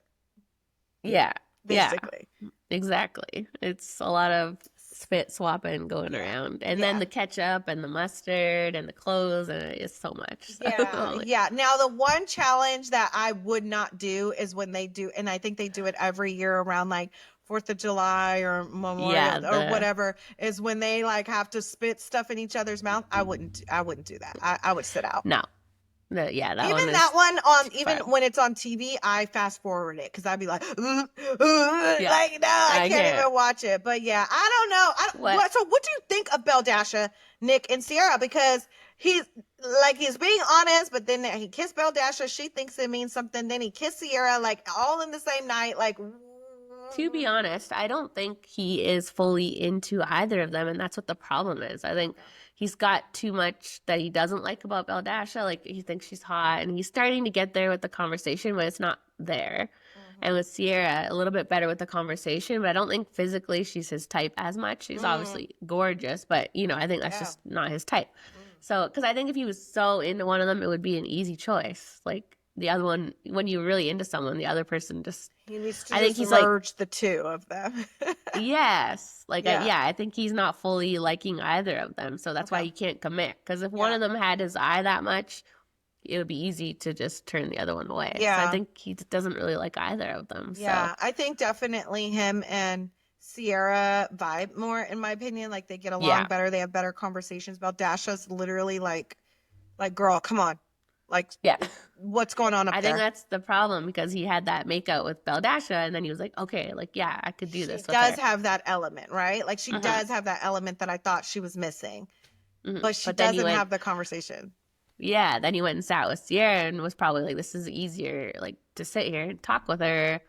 Yeah. Yeah. basically. Exactly. It's a lot of spit swapping going Yeah. around. And then Yeah. the ketchup and the mustard and the clothes and it's so much. Yeah. So Yeah. Now, the one challenge that I would not do is when they do, and I think they do it every year around like 4th of July or yeah, Memorial or the whatever, is when they like have to spit stuff in each other's mouth. I wouldn't do that. I would sit out. no. The yeah, that Even one that is one too even fun. when it's on TV, I fast forward it because I'd be like, like, Yeah. no, I I can't can't. even watch it. But yeah, I don't know. What So what do you think of Baldasha, Nick, and Sierra? Because he's being honest, but then he kissed Baldasha. She thinks it means something. Then he kissed Sierra, like all in the same night. Like, to be honest, I don't think he is fully into either of them, and that's what the problem is. I think he's got too much that he doesn't like about Baldasha. Like he thinks she's hot, and he's starting to get there with the conversation, but it's not there. And with Sierra, a little bit better with the conversation, but I don't think physically she's his type as much. She's Mm, obviously gorgeous, but I think that's yeah. just not his type. Mm. So, because I think if he was so into one of them, it would be an easy choice. Like the other one, when you're really into someone, the other person just, He needs to I think just he's like, merge the two of them. yes, like, Yeah. I think he's not fully liking either of them. So that's why Okay. he can't commit. Because if one Yeah. of them had his eye that much, it would be easy to just turn the other one away. So I Yeah. think he doesn't really like either of them. So Yeah. I think definitely him and Sierra vibe more, in my opinion. Like they get along yeah, better. They have better conversations. Baldasha's literally like, girl, come on. Like, yeah. what's going on up I think there? that's the problem because he had that makeout with Beldasha, and then he was like, okay, like, yeah, I could do She this with does her. have that element, right? Like she Hmm. does have that element that I thought she was missing, Hmm. but she But then he doesn't went, have the conversation. yeah, then he went and sat with Sierra and was probably like, this is easier, like, to sit here and talk with her.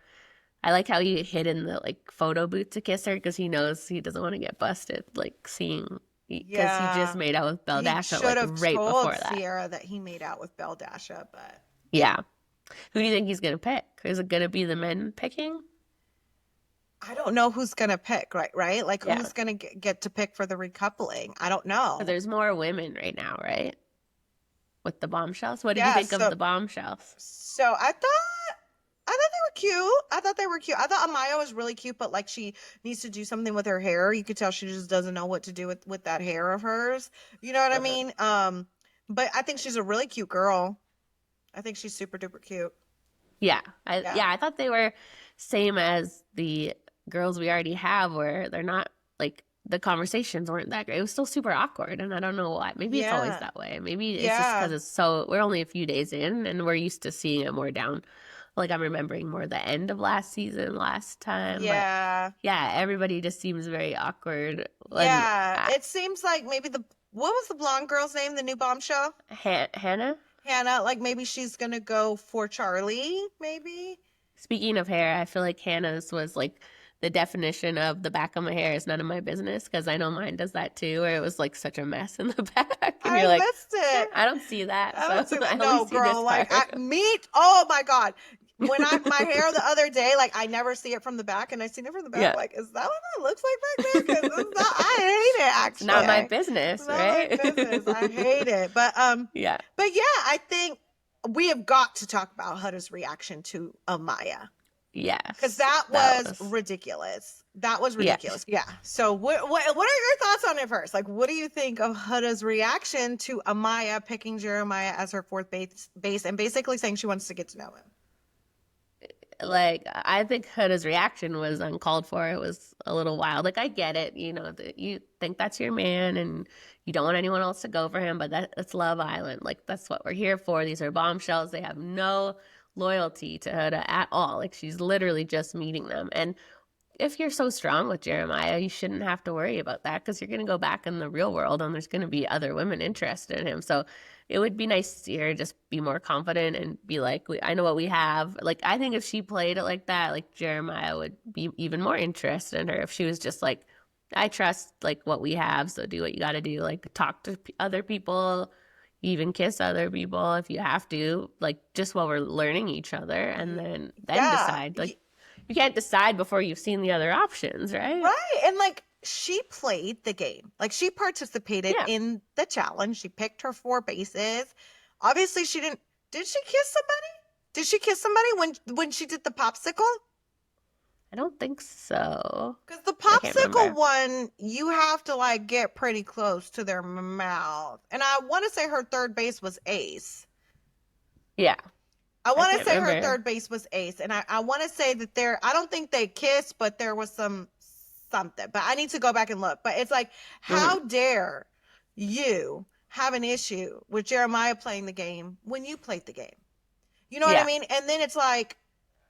I like how he hid in the, like, photo booth to kiss her because he knows he doesn't want to get busted, like, seeing, because he just Yeah. made out with He Beldasha, should like, have right told before that. Sierra that he made out with Baldasha, but Yeah. Who do you think he's going to pick? Is it going to be the men picking? I don't know who's gonna pick, right? Like Yeah. who's gonna get to pick for the recoupling? I don't Because know. there's more women right now, right? With the bombshells. What did you Yeah, think of so the bombshells? so I thought they were cute. I thought they were cute. I thought Amaya was really cute, but like she needs to do something with her hair. You could tell she just doesn't know what to do with that hair of hers. You know what I Uh-huh. mean? But I think she's a really cute girl. I think she's super duper cute. Yeah, Yeah. I thought they were same as the girls we already have, where they're not like the conversations weren't that great. It was still super awkward, and I don't know why. Maybe it's always Yeah. that way. Maybe it's just because Yeah. we're only a few days in, and we're used to seeing it more down. Like I'm remembering more the end of last season, last time, but Yeah. yeah, everybody just seems very awkward. And Yeah. It seems like maybe the what was the blonde girl's name, the new bombshell? Hannah. Hannah, like maybe she's gonna go for Charlie, maybe. Speaking of hair, I feel like Hannah's was like the definition of the back of my hair is none of my business because I know mine does that too, where it was like such a mess in the back, and I you're like, missed it. I don't see that, I so don't see I that. only No, see this girl. Like part. oh my God. When I my hair the other day, like I never see it from the back, and I seen it from the back. Yeah, Like, is that what that looks like back there? Because it's not. I hate it. it's not my Actually, it's business, not my right? business. I hate it. Yeah. But yeah, I think we have got to talk about Huda's reaction to Amaya because Yes, that that was was ridiculous. That was yeah. ridiculous. Yeah. So what are your thoughts on it first? Like, what do you think of Huda's reaction to Amaya picking Jeremiah as her fourth base and basically saying she wants to get to know him? Like I think Huda's reaction was uncalled for. It was a little wild. Like I get it, that you think that's your man and you don't want anyone else to go for him, but that's Love Island. Like that's what we're here for. These are bombshells. They have no loyalty to Huda at all. Like she's literally just meeting them. And if you're so strong with Jeremiah, you shouldn't have to worry about that because you're going to go back in the real world and there's going to be other women interested in him. So it would be nice to see her just be more confident and be like, I know what we have. Like, I think if she played it like that, like Jeremiah would be even more interested in her if she was just like, I trust like what we have. So do what you got to do. Like talk to other people, even kiss other people if you have to, like just while we're learning each other and then Yeah. decide. Like you can't decide before you've seen the other options, right? Right. And like she played the game. Like she participated Yeah. in the challenge. She picked her four bases. Obviously she didn't did she kiss somebody? Did she kiss somebody when she did the popsicle? I don't think so. Because the I can't popsicle remember. one, you have to like get pretty close to their mouth. And I want to say her third base was Ace. Yeah. I I want to can't say her remember. third base was Ace. And I want to say that I don't think they kissed, but there was something. But I need to go back and look. But it's like, how dare you have an issue with Jeremiah playing the game when you played the game? You know what I Yeah. mean? And then it's like,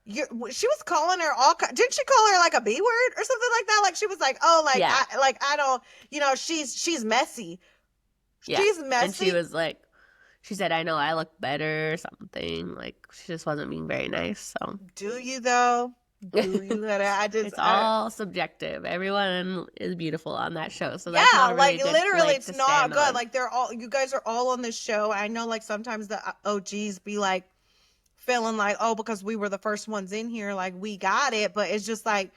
she was calling her didn't she call her like a B word or something like that? Like she was like, oh, Yeah. I don't, she's messy. Yeah. She's And she messy. was like, she said, I know I look better or something. Like she just wasn't being very nice. So Do you though? Do you? it's all subjective. Everyone is beautiful on that show. So that's yeah, not a really like good literally, leg it's to not stand good. on. Like you guys are all on this show. I know, like sometimes the OGs be like feeling like, oh, because we were the first ones in here, like we got it. But it's just like,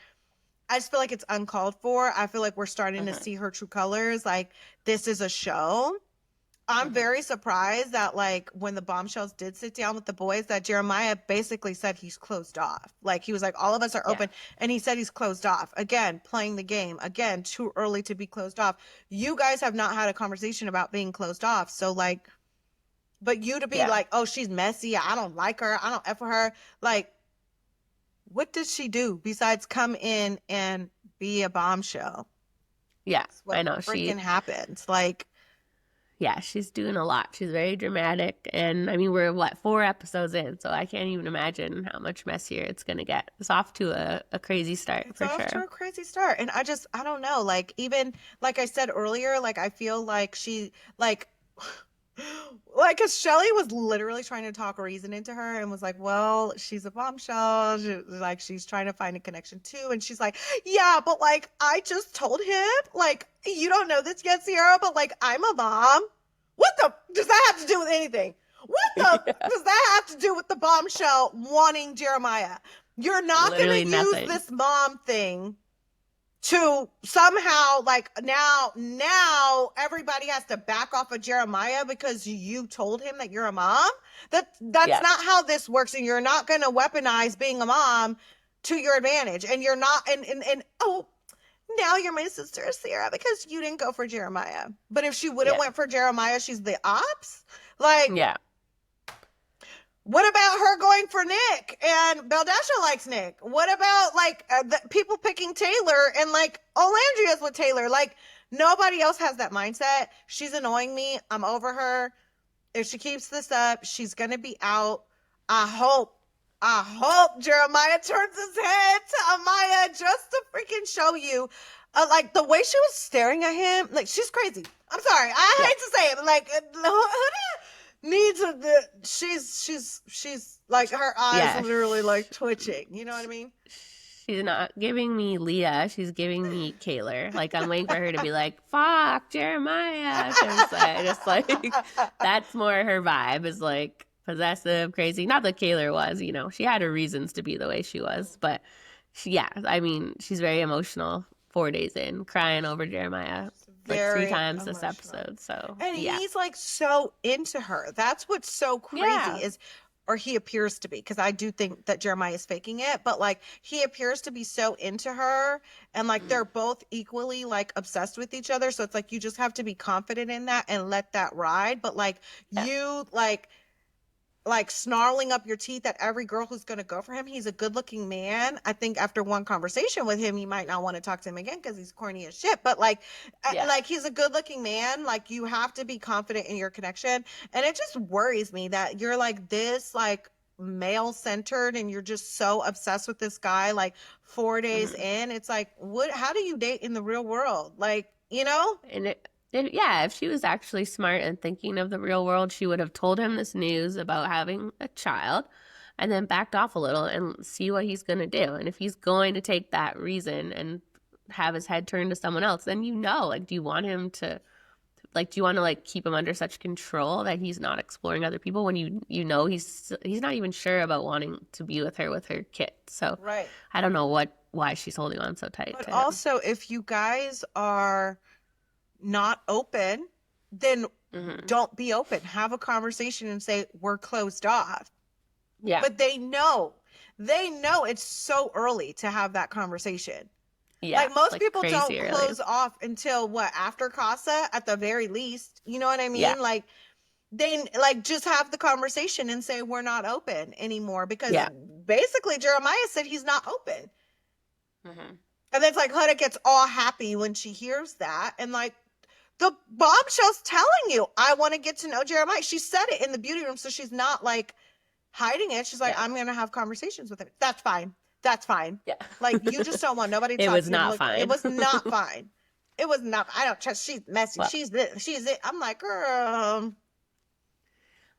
I just feel like it's uncalled for. I feel like we're starting to Mm-hmm. see her true colors. Like, this is a show. I'm Mm-hmm. very surprised that, like, when the bombshells did sit down with the boys, that Jeremiah basically said he's closed off. Like, he was like, all of us are Yeah. open. And he said he's closed off. Again, playing the game. Again, too early to be closed off. You guys have not had a conversation about being closed off. So, like, but you to be Yeah. like, oh, she's messy. I don't like her. I don't F with her. Like, what did she do besides come in and be a bombshell? Yeah. That's I what know. freaking happened. Like, Yeah, she's doing a lot. She's very dramatic. And I mean, we're what, 4 episodes in, so I can't even imagine how much messier it's going to get. It's off to a crazy start it's for off to sure. a crazy start. And I don't know. Like, even like I said earlier, like, I feel like she, like, because Shelly was literally trying to talk reason into her and was like, well, she's a bombshell. Like, she's trying to find a connection too. And she's like, yeah, but like, I just told him, like, you don't know this yet, Sierra, but like, I'm a mom. What the does that have to do with anything? What the Yeah. does that have to do with the bombshell wanting Jeremiah? You're not going Literally to use nothing. this mom thing to somehow, like, now everybody has to back off of Jeremiah because you told him that you're a mom. That's Yeah. not how this works, and you're not going to weaponize being a mom to your advantage. And you're not, and oh, now you're my sister Sarah because you didn't go for Jeremiah. But if she would have Yeah. went for Jeremiah, she's the ops. Like, Yeah. what about her going for Nick? And Baldasha likes Nick. What about, like, the people picking Taylor and, like, Olandria's with Taylor? Like, nobody else has that mindset. She's annoying me. I'm over her. If she keeps this up, she's going to be out. I hope Jeremiah turns his head to Amaya just to freaking show you. Like, the way she was staring at him, like, she's crazy. I'm sorry. I Yeah. hate to say it, but, like, needs a she's like, her eyes Yeah. literally like twitching, you know what I mean? She's not giving me Leah. She's giving me Kaylor. Like, I'm waiting for her to be like, fuck, Jeremiah. Because I just, like, that's more her vibe, is, like, possessive, crazy. Not that Kaylor was, she had her reasons to be the way she was. But, yeah, I mean, she's very emotional 4 days in, crying over Jeremiah, like, 3 Very times this emotional. episode. So, And yeah. he's like so into her. That's what's so crazy Yeah. is, or he appears to be, because I do think that Jeremiah is faking it, but like, he appears to be so into her, and like, they're both equally like obsessed with each other. So it's like, you just have to be confident in that and let that ride. But like, Yeah. you like snarling up your teeth at every girl who's going to go for him. He's a good looking man. I think after one conversation with him, you might not want to talk to him again because he's corny as shit. But like, Yeah. like, he's a good looking man. Like, you have to be confident in your connection. And it just worries me that you're like this, like, male centered, and you're just so obsessed with this guy, like, 4 days Mhm. in. It's like, how do you date in the real world? Like, you know? And yeah, if she was actually smart and thinking of the real world, she would have told him this news about having a child and then backed off a little and see what he's going to do. And if he's going to take that reason and have his head turned to someone else, then like, do you want him to, like, do you want to, like, keep him under such control that he's not exploring other people when you know he's not even sure about wanting to be with her kid. So Right. I don't know why she's holding on so tight But to him. also, if you guys are not open, then Mhm. don't be open. Have a conversation and say, we're closed off. Yeah. But they know it's so early to have that conversation. Yeah, Like, most like, people don't crazy early. close off until what, after Casa at the very least. You know what I mean? Yeah. Like, they like just have the conversation and say, we're not open anymore, because Yeah. basically Jeremiah said he's not open. Mhm. And then it's like, Huda gets all happy when she hears that. And like, the bombshell's telling you, I want to get to know Jeremiah. She said it in the beauty room, so she's not like hiding it. She's like, Yeah. I'm going to have conversations with him. That's fine. That's fine. Yeah. Like, you just don't want nobody to It talk was to you. not Look, fine. it was not fine. It was not. I don't trust. She's messy. Well. She's this. She's it. I'm like, girl.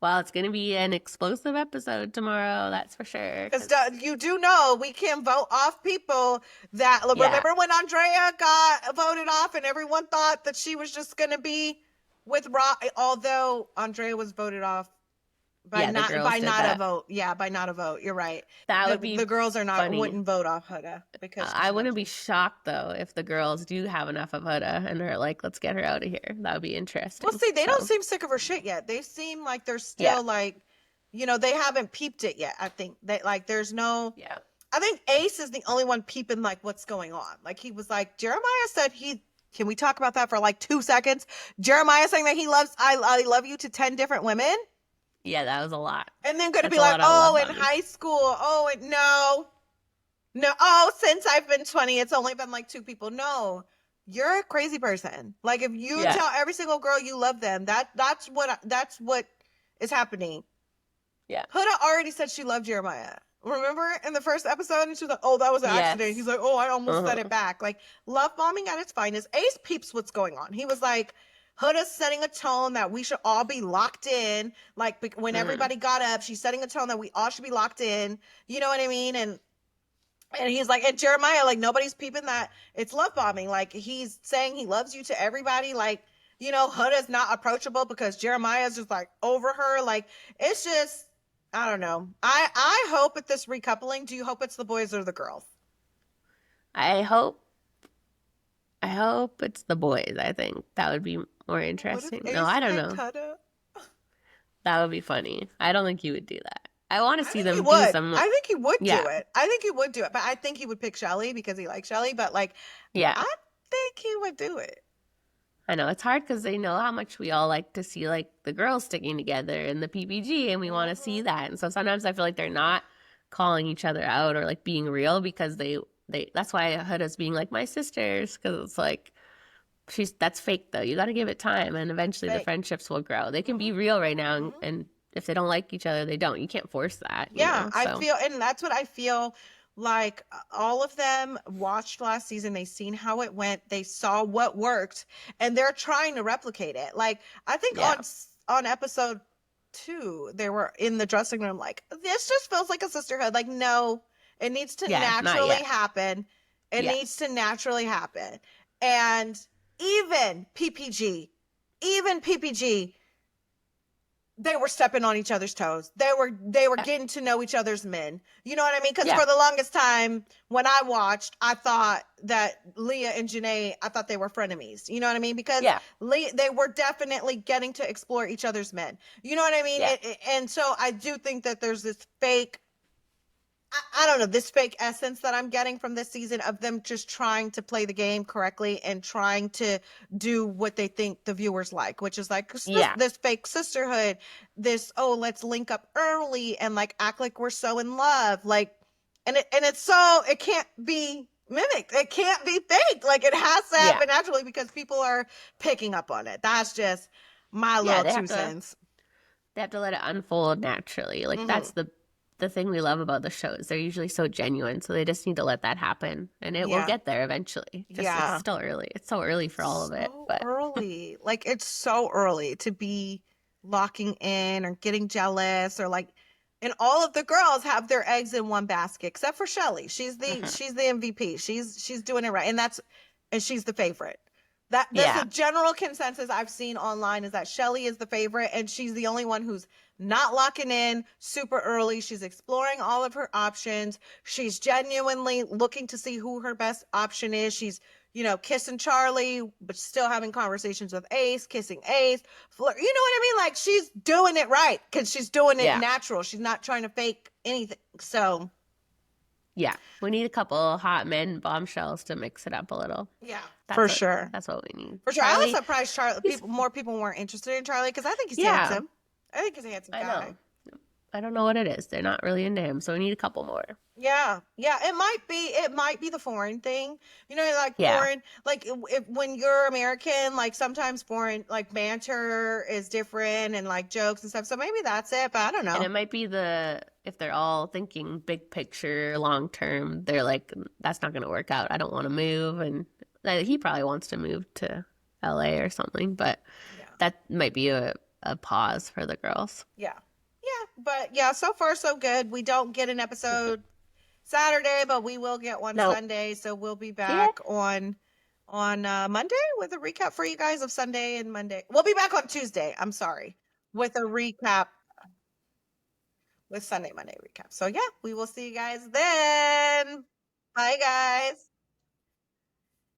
Well, it's going to be an explosive episode tomorrow, that's for sure. Because you do know we can vote off people that, remember when Andrea got voted off and everyone thought that she was just going to be with Rob, although Andrea was voted off Yeah, the girls By did not a that. vote. Yeah, by not a vote. You're right. That would The be girls are not funny. wouldn't vote off Huda because I she's not wouldn't be Jewish. shocked though if the girls do have enough of Huda and are like, let's get her out of here. That would be Well, interesting. see, they don't So seem sick of her shit yet. They seem like they're yeah, still like, they haven't peeped it yet. I think that like there's no. yeah. I think Ace is the only one peeping like what's going on. Like he was like Jeremiah said he. Can we talk about that for like 2 seconds? Jeremiah saying that he loves I love you to 10 different women, Yeah, that was a lot. and then going to That's be a like, lot of love oh, in bombing. high school, oh, no, no, oh, since I've been 20, it's only been like 2 people. No, you're a crazy person. Like if you Yeah, tell every single girl you love them, that's what is happening. yeah. Huda already said she loved Jeremiah. Remember in the first episode, and she was like, "Oh, that was an accident." He's Yes. like, "Oh, I almost said it Uh-huh. back." Like love bombing at its finest. Ace peeps what's going on. He was like, "Huda's setting a tone that we should all be locked in." Like when Mm. everybody got up, she's setting a tone that we all should be locked in. You know what I mean? And he's like, and Jeremiah, like nobody's peeping that it's love bombing. Like he's saying he loves you to everybody. Like Huda's not approachable because Jeremiah's just like over her. Like it's just, I don't know. I hope at this recoupling. Do you hope it's the boys or the girls? I hope I hope it's the boys. I think that would be more What if interesting. No, Ace I don't picked know. Huda? That would be funny. I don't think you would do that. I want to I see think he them do would. some. I think he would Yeah, do it. I think he would do it. But I think he would pick Shelly because he likes Shelly. But like, yeah. I think he would do it. I know it's hard because they know how much we all like to see like the girls sticking together in the PPG, and we want to see Mm-hmm. that. And so sometimes I feel like they're not calling each other out or like being real because they. That's why Huda's being like my sisters because it's like she's that's fake though. You got to give it time, and It's eventually the fake. friendships will grow. They can Mm-hmm. be real right now, Mm-hmm. and if they don't like each other, they don't. You can't force that, you Yeah, know. I So feel, and that's what I feel like all of them watched last season. They seen how it went. They saw what worked, and they're trying to replicate it. Like I think yeah, on episode 2, they were in the dressing room like, this just feels like a sisterhood. Like no, it needs to yeah, not naturally yet. happen. It Yeah, needs to naturally happen. And even PPG, even PPG they were stepping on each other's toes. They were yeah, getting to know each other's men. You know what I mean? Because yeah, for the longest time, when I watched, I thought that Leah and Janae, I thought they were frenemies. You know what I mean? Because yeah, they were definitely getting to explore each other's men. You know what I mean? yeah, And so I do think that there's this fake, I don't know, this fake essence that I'm getting from this season of them just trying to play the game correctly and trying to do what they think the viewers like, which is like yeah, this fake sisterhood, this, oh, let's link up early and like act like we're so in love. Like, and it's so, it can't be mimicked. It can't be fake. Like it has to yeah, happen naturally because people are picking up on it. That's just my yeah. little They two have to. cents. They have to let it unfold naturally. Like Mm-hmm. that's the thing we love about the shows. They're usually so genuine, so they just need to let that happen, and it will Yeah. get there eventually. Just it's Yeah. still early. It's so early for all of it, So but early. Like it's so early to be locking in or getting jealous or like, and all of the girls have their eggs in one basket except for Shelly. mhm. She's the MVP. She's doing it right. And she's the favorite. That's Yeah, a general consensus I've seen online is that Shelly is the favorite and she's the only one who's not locking in super early. She's exploring all of her options. She's genuinely looking to see who her best option is. She's, kissing Charlie, but still having conversations with Ace, kissing Ace. You know what I mean? Like she's doing it right because she's doing it yeah, natural. She's not trying to fake anything. So, yeah. We need a couple hot men bombshells to mix it up a little. yeah, That's for what sure. that's what we need. For sure. I was Charlie, surprised he's more people weren't interested in Charlie because I think he's yeah. handsome. I think he's a handsome I guy. know. I don't know what it is. They're not really into him, so we need a couple more. Yeah, yeah, it might be the foreign thing. Like Yeah, foreign, like when you're American, like sometimes foreign, like banter is different and like jokes and stuff. So maybe that's it, but I don't and know. it might be if they're all thinking big picture, long term, they're like, that's not going to work out. I don't want to move, and he probably wants to move to LA or something, but Yeah, that might be a pause for the girls. yeah, yeah. But yeah, so far so good. We don't get an episode Saturday, but we will get one No, Sunday. So we'll be yeah, back on Monday with a recap for you guys of Sunday and Monday. We'll be back on Tuesday. I'm sorry, with a recap. with Sunday, Monday recap. So yeah, we will see you guys then. Bye, guys.